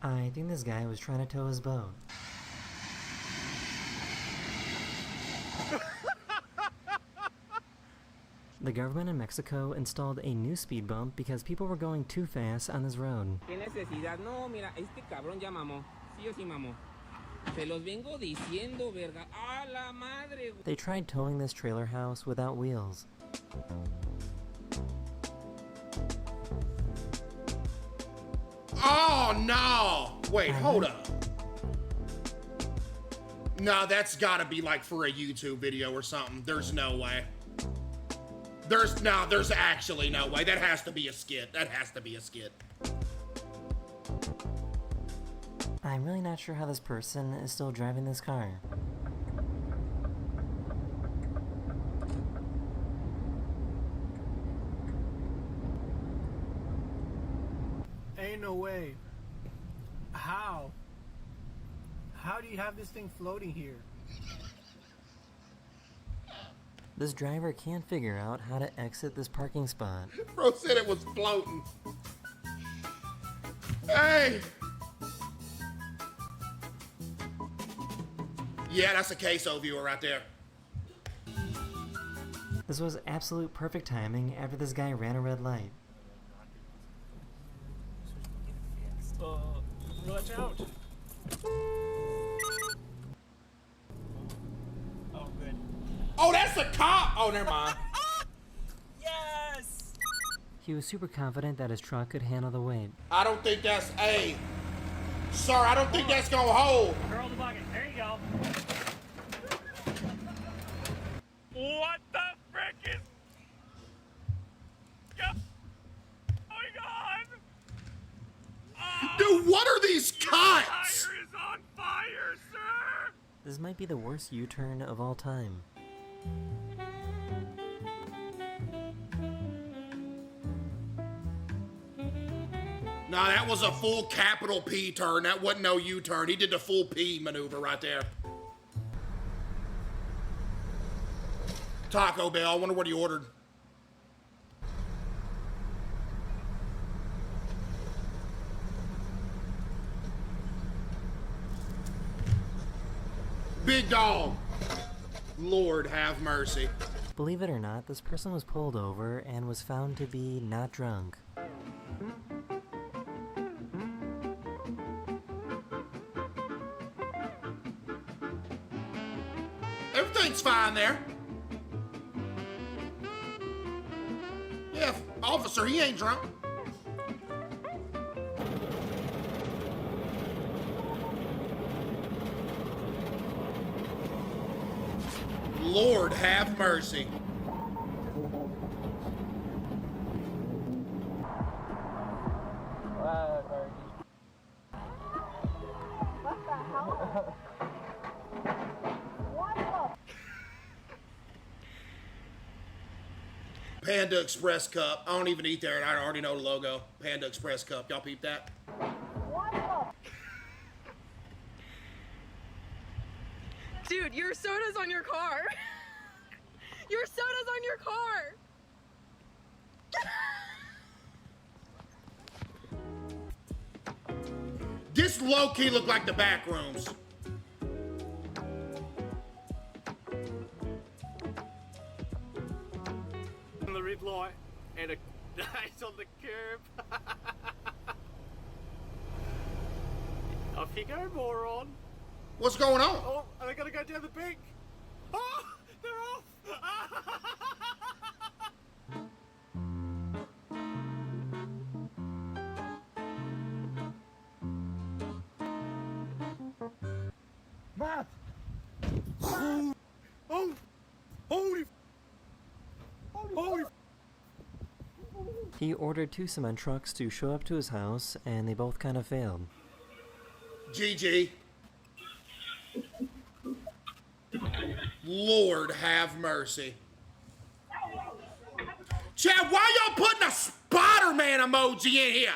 I think this guy was trying to tow his boat. The government in Mexico installed a new speed bump because people were going too fast on this road. ¿Qué necesidad? No, mira, este cabrón ya mamó. Sí o sí mamó. Se los vengo diciendo, verga. ¡A la madre! They tried towing this trailer house without wheels. Oh, no. Wait, hold up. No, that's got to be like for a YouTube video or something. There's no way. There's actually no way. That has to be a skit. I'm really not sure how this person is still driving this car. Ain't no way. How? How do you have this thing floating here? This driver can't figure out how to exit this parking spot. Bro said it was floating. Hey! Yeah, that's a CaseOh viewer right there. This was absolute perfect timing after this guy ran a red light. Watch out. Oh, good. Oh, that's a cop! Oh, never mind. Yes! He was super confident that his truck could handle the weight. I don't think that's sir, I don't think that's gonna hold. Curl the bucket. There you go. What the frick is going on? Dude, what are these cuts? Tire is on fire, sir! This might be the worst U-turn of all time. Nah, that was a full capital P turn. That wasn't no U-turn. He did the full P maneuver right there. Taco Bell, I wonder what he ordered. Big dog. Lord have mercy. Believe it or not, this person was pulled over and was found to be not drunk. Everything's fine there. Yeah, officer, he ain't drunk. Lord have mercy. Panda Express Cup. I don't even eat there, and I already know the logo. Panda Express Cup. Y'all peep that? Dude, your soda's on your car. Your soda's on your car. This low-key look like the back rooms. On the red light and a guy's on the curb. Off you go, moron. What's going on? Oh, are they gonna go down the bank? Oh, they're off. Matt! Oh! Holy! He ordered 2 cement trucks to show up to his house, and they both kind of failed. GG. Lord have mercy. Chad, why y'all putting a Spider-Man emoji in here?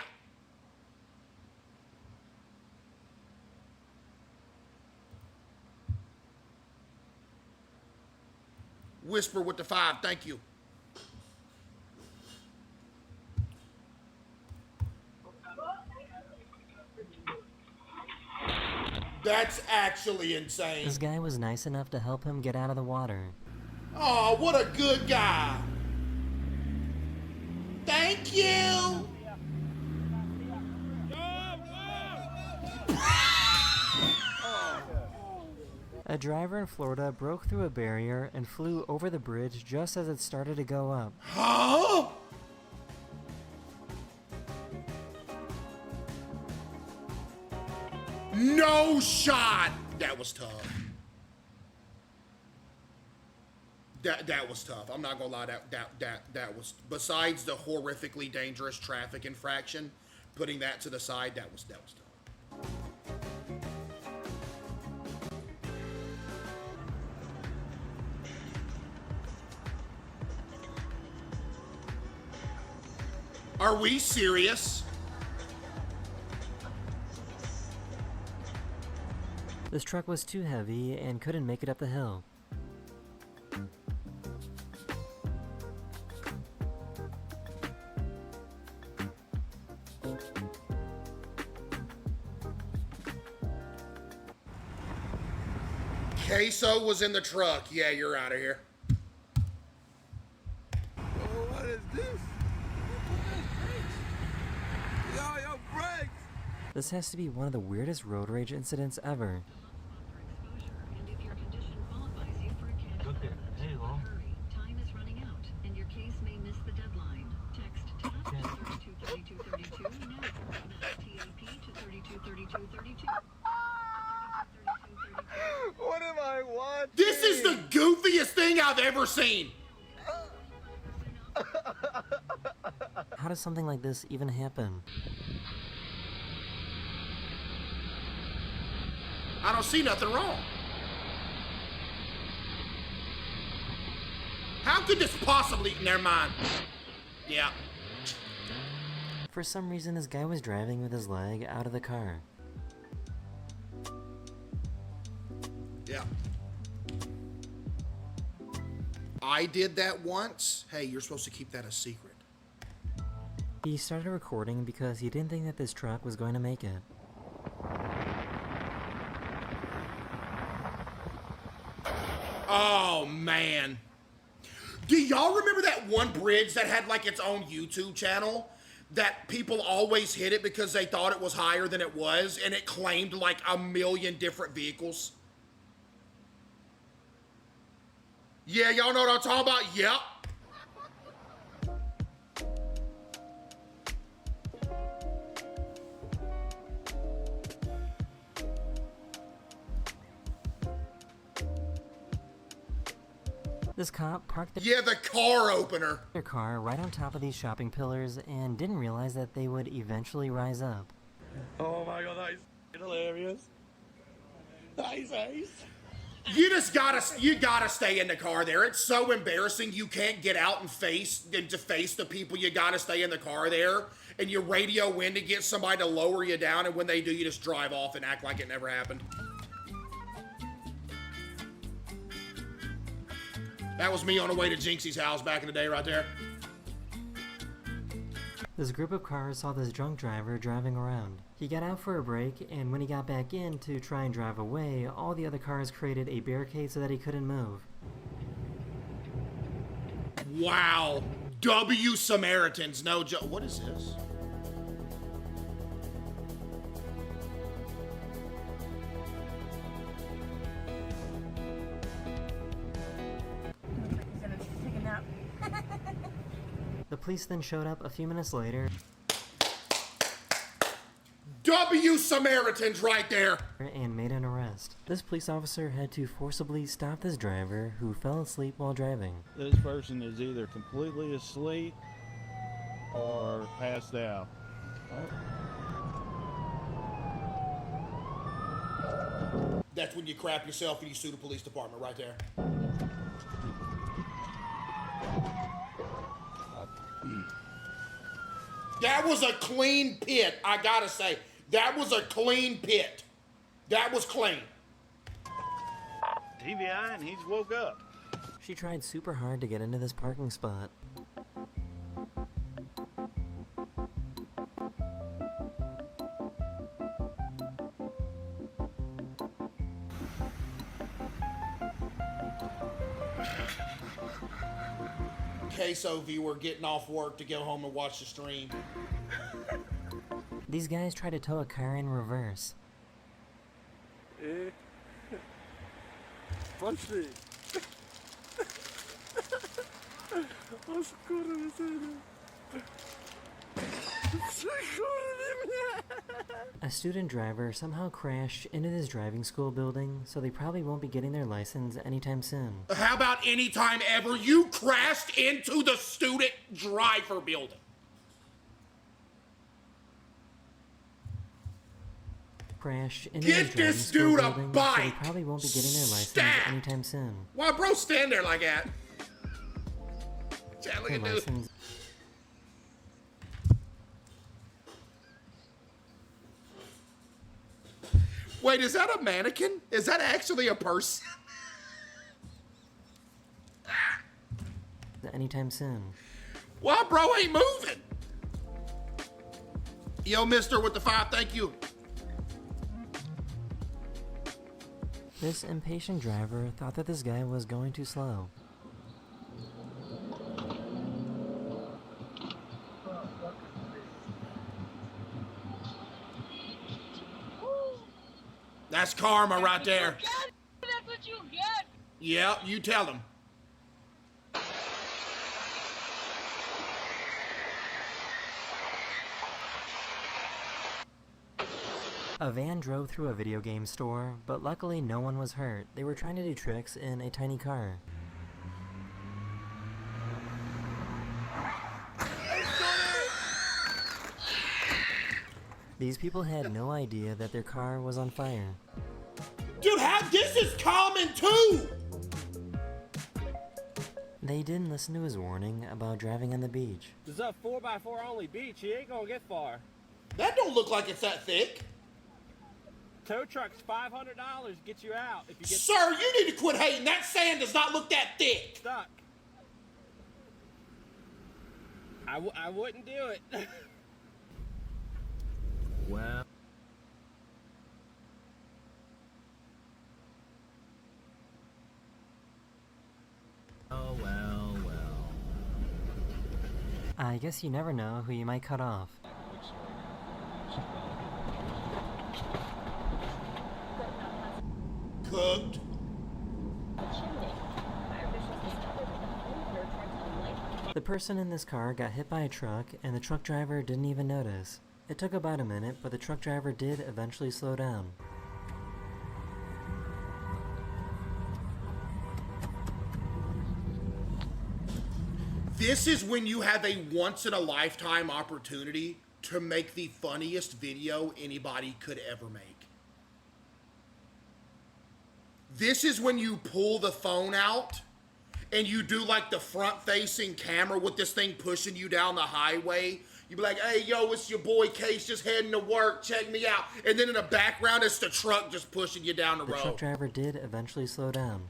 Whisper with the 5, thank you. That's actually insane. This guy was nice enough to help him get out of the water. Oh, what a good guy. Thank you. A driver in Florida broke through a barrier and flew over the bridge just as it started to go up. Huh? No shot. That was tough. That was tough. I'm not gonna lie. That was, besides the horrifically dangerous traffic infraction, putting that to the side, that was tough. Are we serious? This truck was too heavy and couldn't make it up the hill. CaseOh was in the truck. Yeah, you're out of here. What is this? Yo, brakes! This has to be one of the weirdest road rage incidents ever. Time is running out, and your case may miss the deadline. Text TAP to 323232 now. That's TAP to 323232. What am I watching? This is the goofiest thing I've ever seen. How does something like this even happen? I don't see nothing wrong. How could this possibly... Never mind. Yeah. For some reason, this guy was driving with his leg out of the car. Yeah. I did that once. Hey, you're supposed to keep that a secret. He started recording because he didn't think that this truck was going to make it. Oh, man. Do y'all remember that one bridge that had like its own YouTube channel? That people always hit it because they thought it was higher than it was, and it claimed like 1 million different vehicles? Yeah, y'all know what I'm talking about? Yep. This cop parked the car opener. their car right on top of these shopping pillars and didn't realize that they would eventually rise up. Oh my god, that is hilarious. That is ace. You gotta stay in the car there. It's so embarrassing. You can't get out and face the people. You gotta stay in the car there, and you radio in to get somebody to lower you down. And when they do, you just drive off and act like it never happened. That was me on the way to Jinxie's house back in the day, right there. This group of cars saw this drunk driver driving around. He got out for a break, and when he got back in to try and drive away, all the other cars created a barricade so that he couldn't move. Wow. W Samaritans. No joke. What is this? The police then showed up a few minutes later W Samaritans right there. and made an arrest. This police officer had to forcibly stop this driver who fell asleep while driving. This person is either completely asleep or passed out. That's when you crap yourself and you sue the police department right there. That was a clean pit, I gotta say. That was a clean pit. That was clean. TVI and he's woke up. She tried super hard to get into this parking spot. CaseOh viewer getting off work to go home and watch the stream. These guys tried to tow a car in reverse. Patrzcie. O skurwysyny. A student driver somehow crashed into this driving school building, so they probably won't be getting their license anytime soon. How about anytime ever you crashed into the student driver building? Crashed into Get this this driving dude school a building, bike! so they probably won't be getting their license Stat! anytime soon. Why, bro, stand there like that? Chat, look Their at dude. license. Wait, is that a mannequin? Is that actually a person? Anytime soon. Why, bro, ain't moving? Yo, mister with the 5, thank you. This impatient driver thought that this guy was going too slow. That's karma right there. That's what you get. Yeah, you tell him. A van drove through a video game store, but luckily no one was hurt. They were trying to do tricks in a tiny car. These people had no idea that their car was on fire. Dude, this is common too! They didn't listen to his warning about driving on the beach. This is a 4x4 only beach. You ain't gonna get far. That don't look like it's that thick. Tow truck's $500 get you out if you get Sir, you need to quit hating. That sand does not look that thick. stuck. I wouldn't do it. Well. Oh, well, well. I guess you never know who you might cut off. Cooked. The person in this car got hit by a truck, and the truck driver didn't even notice. It took about a minute, but the truck driver did eventually slow down. This is when you have a once-in-a-lifetime opportunity to make the funniest video anybody could ever make. This is when you pull the phone out and you do like the front-facing camera with this thing pushing you down the highway. You be like, hey, yo, it's your boy Case just heading to work. Check me out. And then in the background, it's the truck just pushing you down the road. The truck driver did eventually slow down.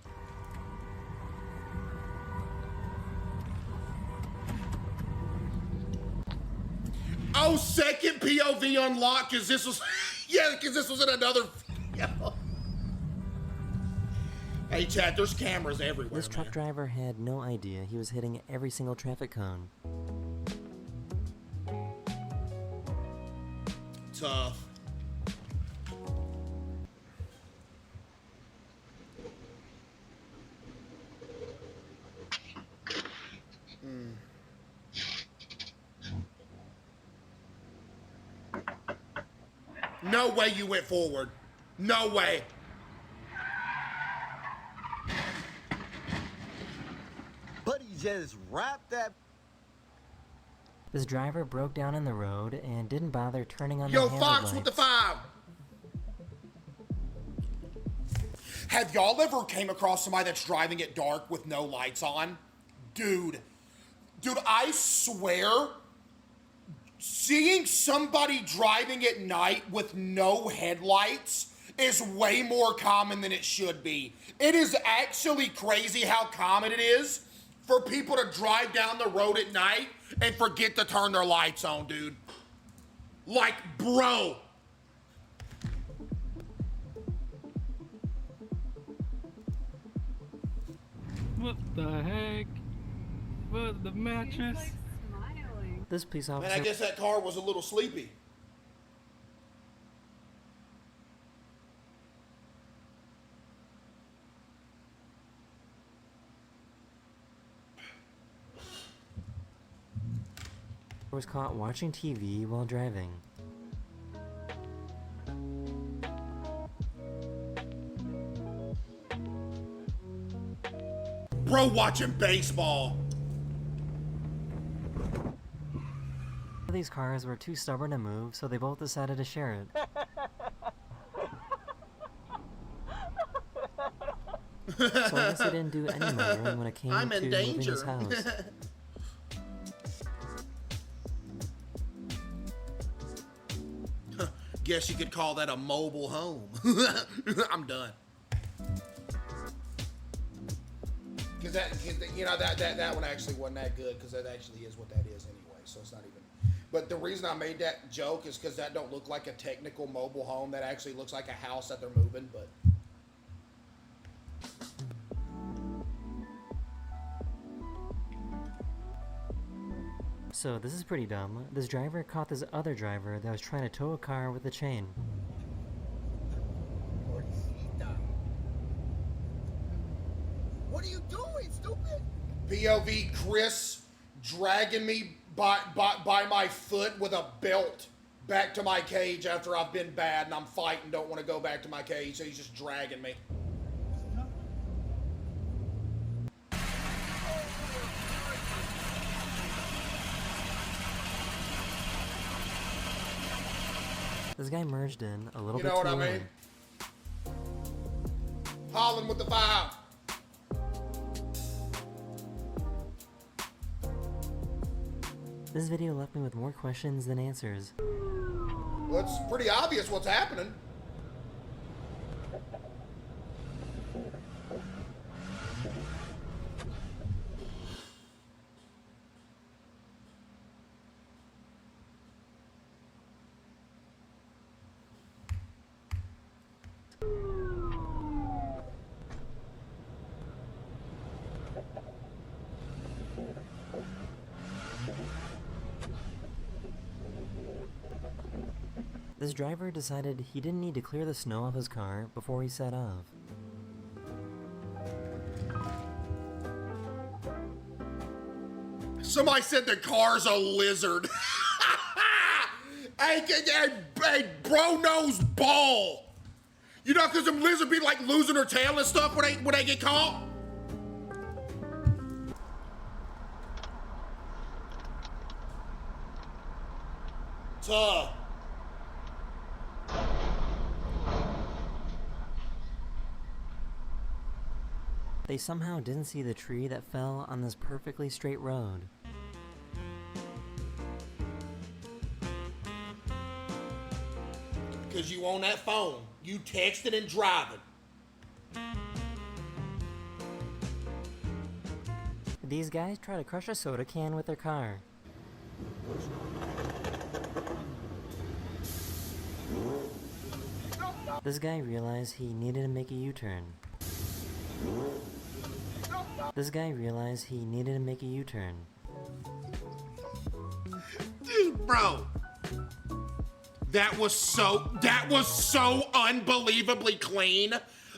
Oh, second POV unlocked because this was, yeah, because this was in another video. Hey, chat, there's cameras everywhere. This truck driver had no idea he was hitting every single traffic cone. Tough. No way you went forward. No way. But he just wrapped that. This driver broke down in the road and didn't bother turning on Yo, the hazard Fox lights. with the 5. Have y'all ever came across somebody that's driving at dark with no lights on? Dude, I swear, seeing somebody driving at night with no headlights is way more common than it should be. It is actually crazy how common it is for people to drive down the road at night and forget to turn their lights on, dude. Like, bro. What the heck? What the mattress? This police Man, officer I guess that car was a little sleepy. was caught watching TV while driving. Bro watching baseball. These cars were too stubborn to move, so they both decided to share it. So I guess he didn't do any murdering when it came to moving his house. Guess you could call that a mobile home. I'm done. Because that one actually wasn't that good, because that actually is what that is anyway, so it's not even. But the reason I made that joke is because that don't look like a technical mobile home. That actually looks like a house that they're moving, but. So this is pretty dumb. This driver caught this other driver that was trying to tow a car with a chain. What are you doing, stupid? POV Chris dragging me by my foot with a belt back to my cage after I've been bad and I'm fighting, don't want to go back to my cage, so he's just dragging me. This guy merged in a little You bit know too what I early. mean? Holland with the 5. This video left me with more questions than answers. Well, it's pretty obvious what's happening. This driver decided he didn't need to clear the snow off his car before he set off. Somebody said the car's a lizard. hey, bro knows ball. You know, because them lizards be like losing their tail and stuff when they get caught. Tuh. They somehow didn't see the tree that fell on this perfectly straight road. Because you on that phone. You texting and driving. These guys try to crush a soda can with their car. This guy realized he needed to make a U-turn. This guy realized he needed to make a U-turn. Dude, bro. That was so unbelievably clean.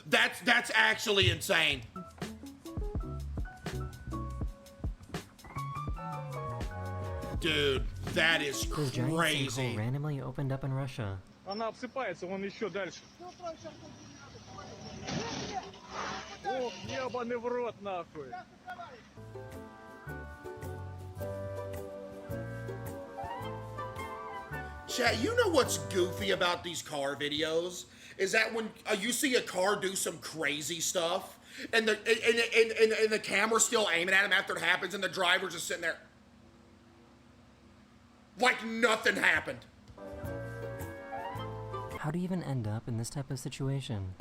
That's actually insane. Dude, that is This giant crazy. sinkhole randomly opened up in Russia. Она обсыпается, вон еще дальше. Ох, ебаный в рот, нахуй. Chat, you know what's goofy about these car videos? Is that when you see a car do some crazy stuff, and the camera's still aiming at him after it happens, and the driver's just sitting there like nothing happened. How do you even end up in this type of situation?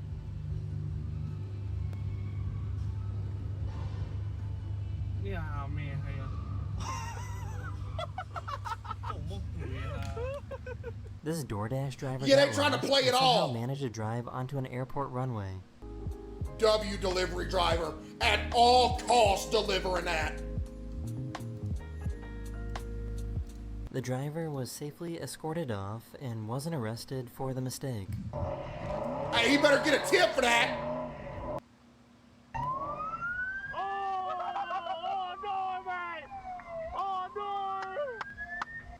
Yeah, man. This DoorDash driver Yeah, got they're trying to lost play and it somehow all. managed to drive onto an airport runway. W delivery driver, at all costs delivering that. The driver was safely escorted off and wasn't arrested for the mistake. Hey, he better get a tip for that.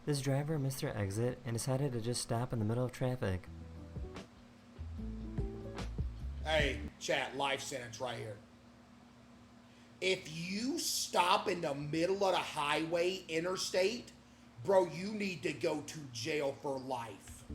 This driver missed their exit and decided to just stop in the middle of traffic. Hey, chat, life sentence right here. If you stop in the middle of the highway, interstate, bro, you need to go to jail for life.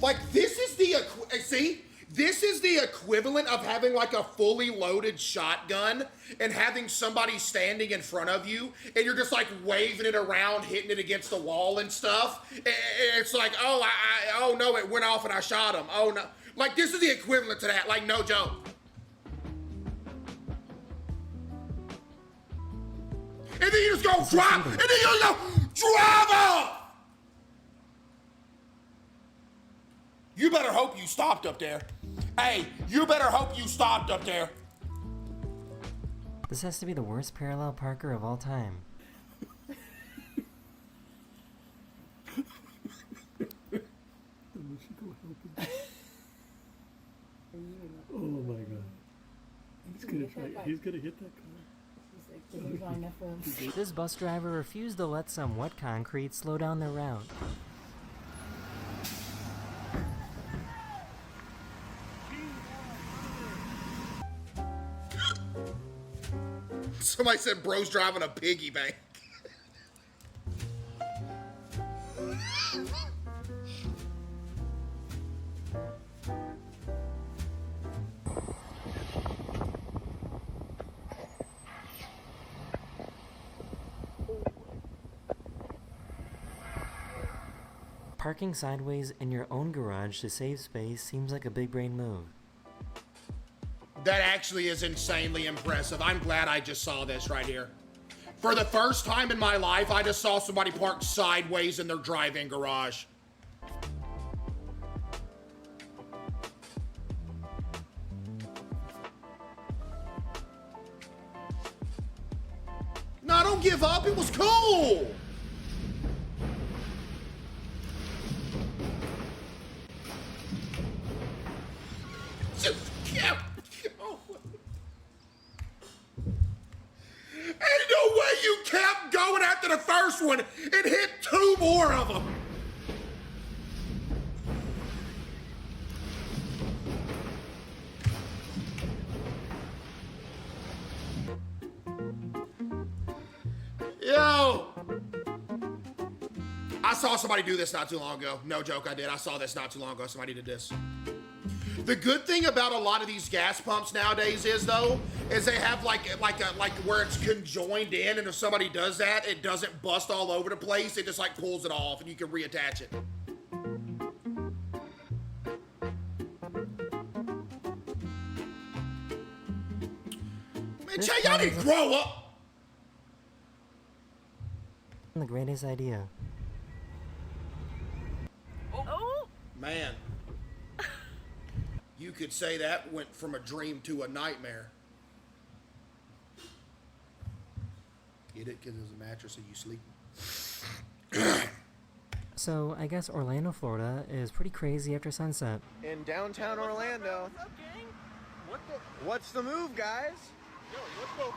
Like, this is the, see? This is the equivalent of having like a fully loaded shotgun and having somebody standing in front of you and you're just like waving it around, hitting it against the wall and stuff. And it's like, oh, oh no, it went off and I shot him. Oh no. Like, this is the equivalent to that, like no joke. And then you just go drive, and then you go drive off. You better hope you stopped up there. Hey, you better hope you stopped up there. This has to be the worst parallel parker of all time. Oh my god. He's gonna hit that car. This bus driver refused to let some wet concrete slow down their route. Somebody said bro's driving a piggy bank. Parking sideways in your own garage to save space seems like a big brain move. That actually is insanely impressive. I'm glad I just saw this right here. For the first time in my life, I just saw somebody park sideways in their drive-in garage. No, don't give up. It was cool. going after the first one, it hit 2 more of them. Yo! I saw somebody do this not too long ago. No joke, I did. I saw this not too long ago. Somebody did this. The good thing about a lot of these gas pumps nowadays is though, is they have like where it's conjoined in, and if somebody does that, it doesn't bust all over the place. It just like pulls it off, and you can reattach it. Man, Jay, y'all need to grow up. The greatest idea. Oh! Man. You could say that went from a dream to a nightmare. Get it? Because it's a mattress and you sleeping. So, I guess Orlando, Florida is pretty crazy after sunset. In downtown Orlando. What's the move, guys? Yo, let's go.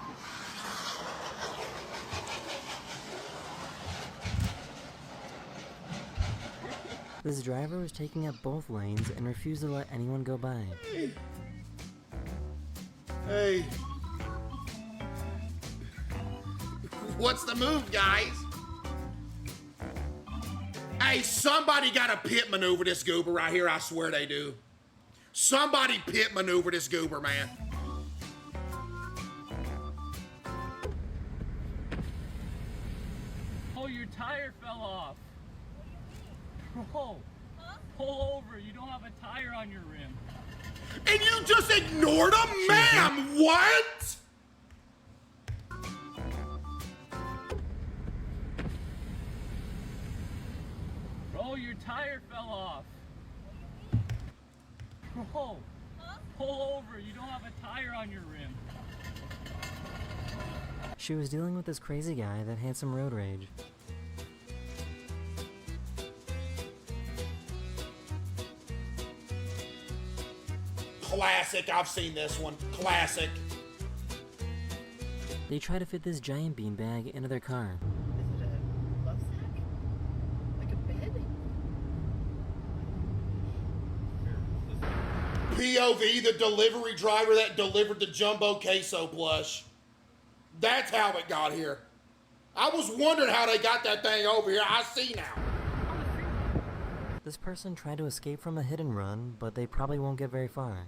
This driver was taking up both lanes and refused to let anyone go by. Hey. What's the move, guys? Hey, somebody got to pit maneuver this goober right here. I swear they do. Somebody pit maneuver this goober, man. Oh, your tire fell off. Bro, pull over. You don't have a tire on your rim. And you just ignored him? Ma'am, what? Bro, your tire fell off. Bro, pull over. You don't have a tire on your rim. She was dealing with this crazy guy that had some road rage. Classic. I've seen this one. Classic. They try to fit this giant beanbag into their car. Is it a love sack? Like a bed? POV, the delivery driver that delivered the jumbo CaseOh plush. That's how it got here. I was wondering how they got that thing over here. I see now. This person tried to escape from a hit and run, but they probably won't get very far.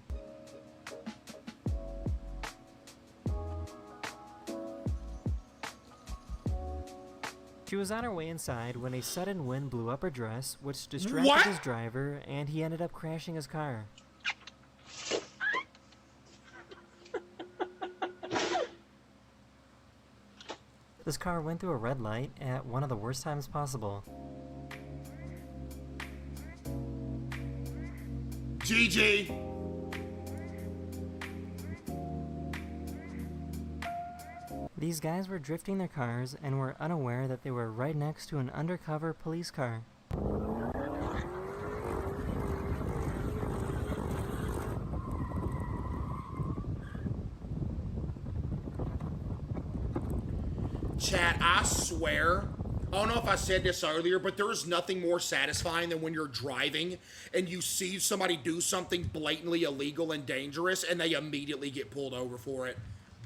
She was on her way inside when a sudden wind blew up her dress, which distracted his driver, and he ended up crashing his car. This car went through a red light at one of the worst times possible. GG. These guys were drifting their cars and were unaware that they were right next to an undercover police car. Chat, I swear, I don't know if I said this earlier, but there is nothing more satisfying than when you're driving and you see somebody do something blatantly illegal and dangerous and they immediately get pulled over for it.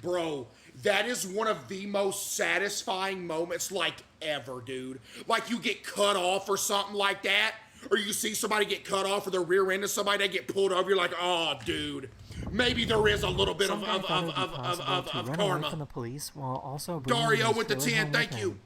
Bro, that is one of the most satisfying moments, like, ever, dude. Like, you get cut off or something like that, or you see somebody get cut off or the rear end of somebody, they get pulled over, you're like, oh, dude. Maybe there is a little bit of karma. From the police while also Dario with the 10, thank you.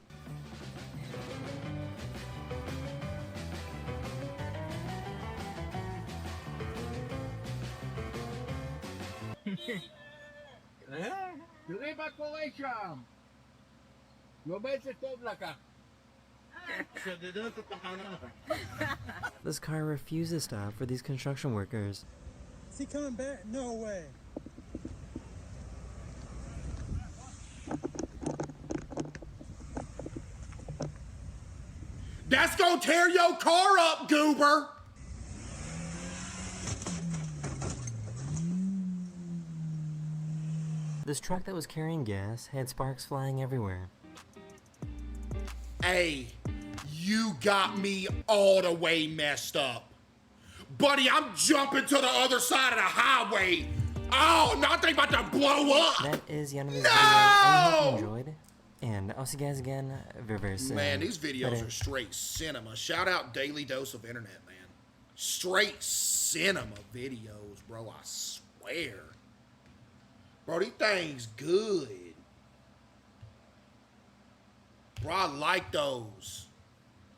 This car refused to stop for these construction workers. Is he coming back? No way. That's gonna tear your car up, goober. This truck that was carrying gas had sparks flying everywhere. Hey, you got me all the way messed up. Buddy, I'm jumping to the other side of the highway. Oh, nothing about to blow up. That is the end of this video. I hope you enjoyed. And I'll see you guys again very, very soon. Man, these videos Later. are straight cinema. Shout out Daily Dose of Internet, man. Straight cinema videos, bro. I swear. Bro, these things good. Bro, I like those.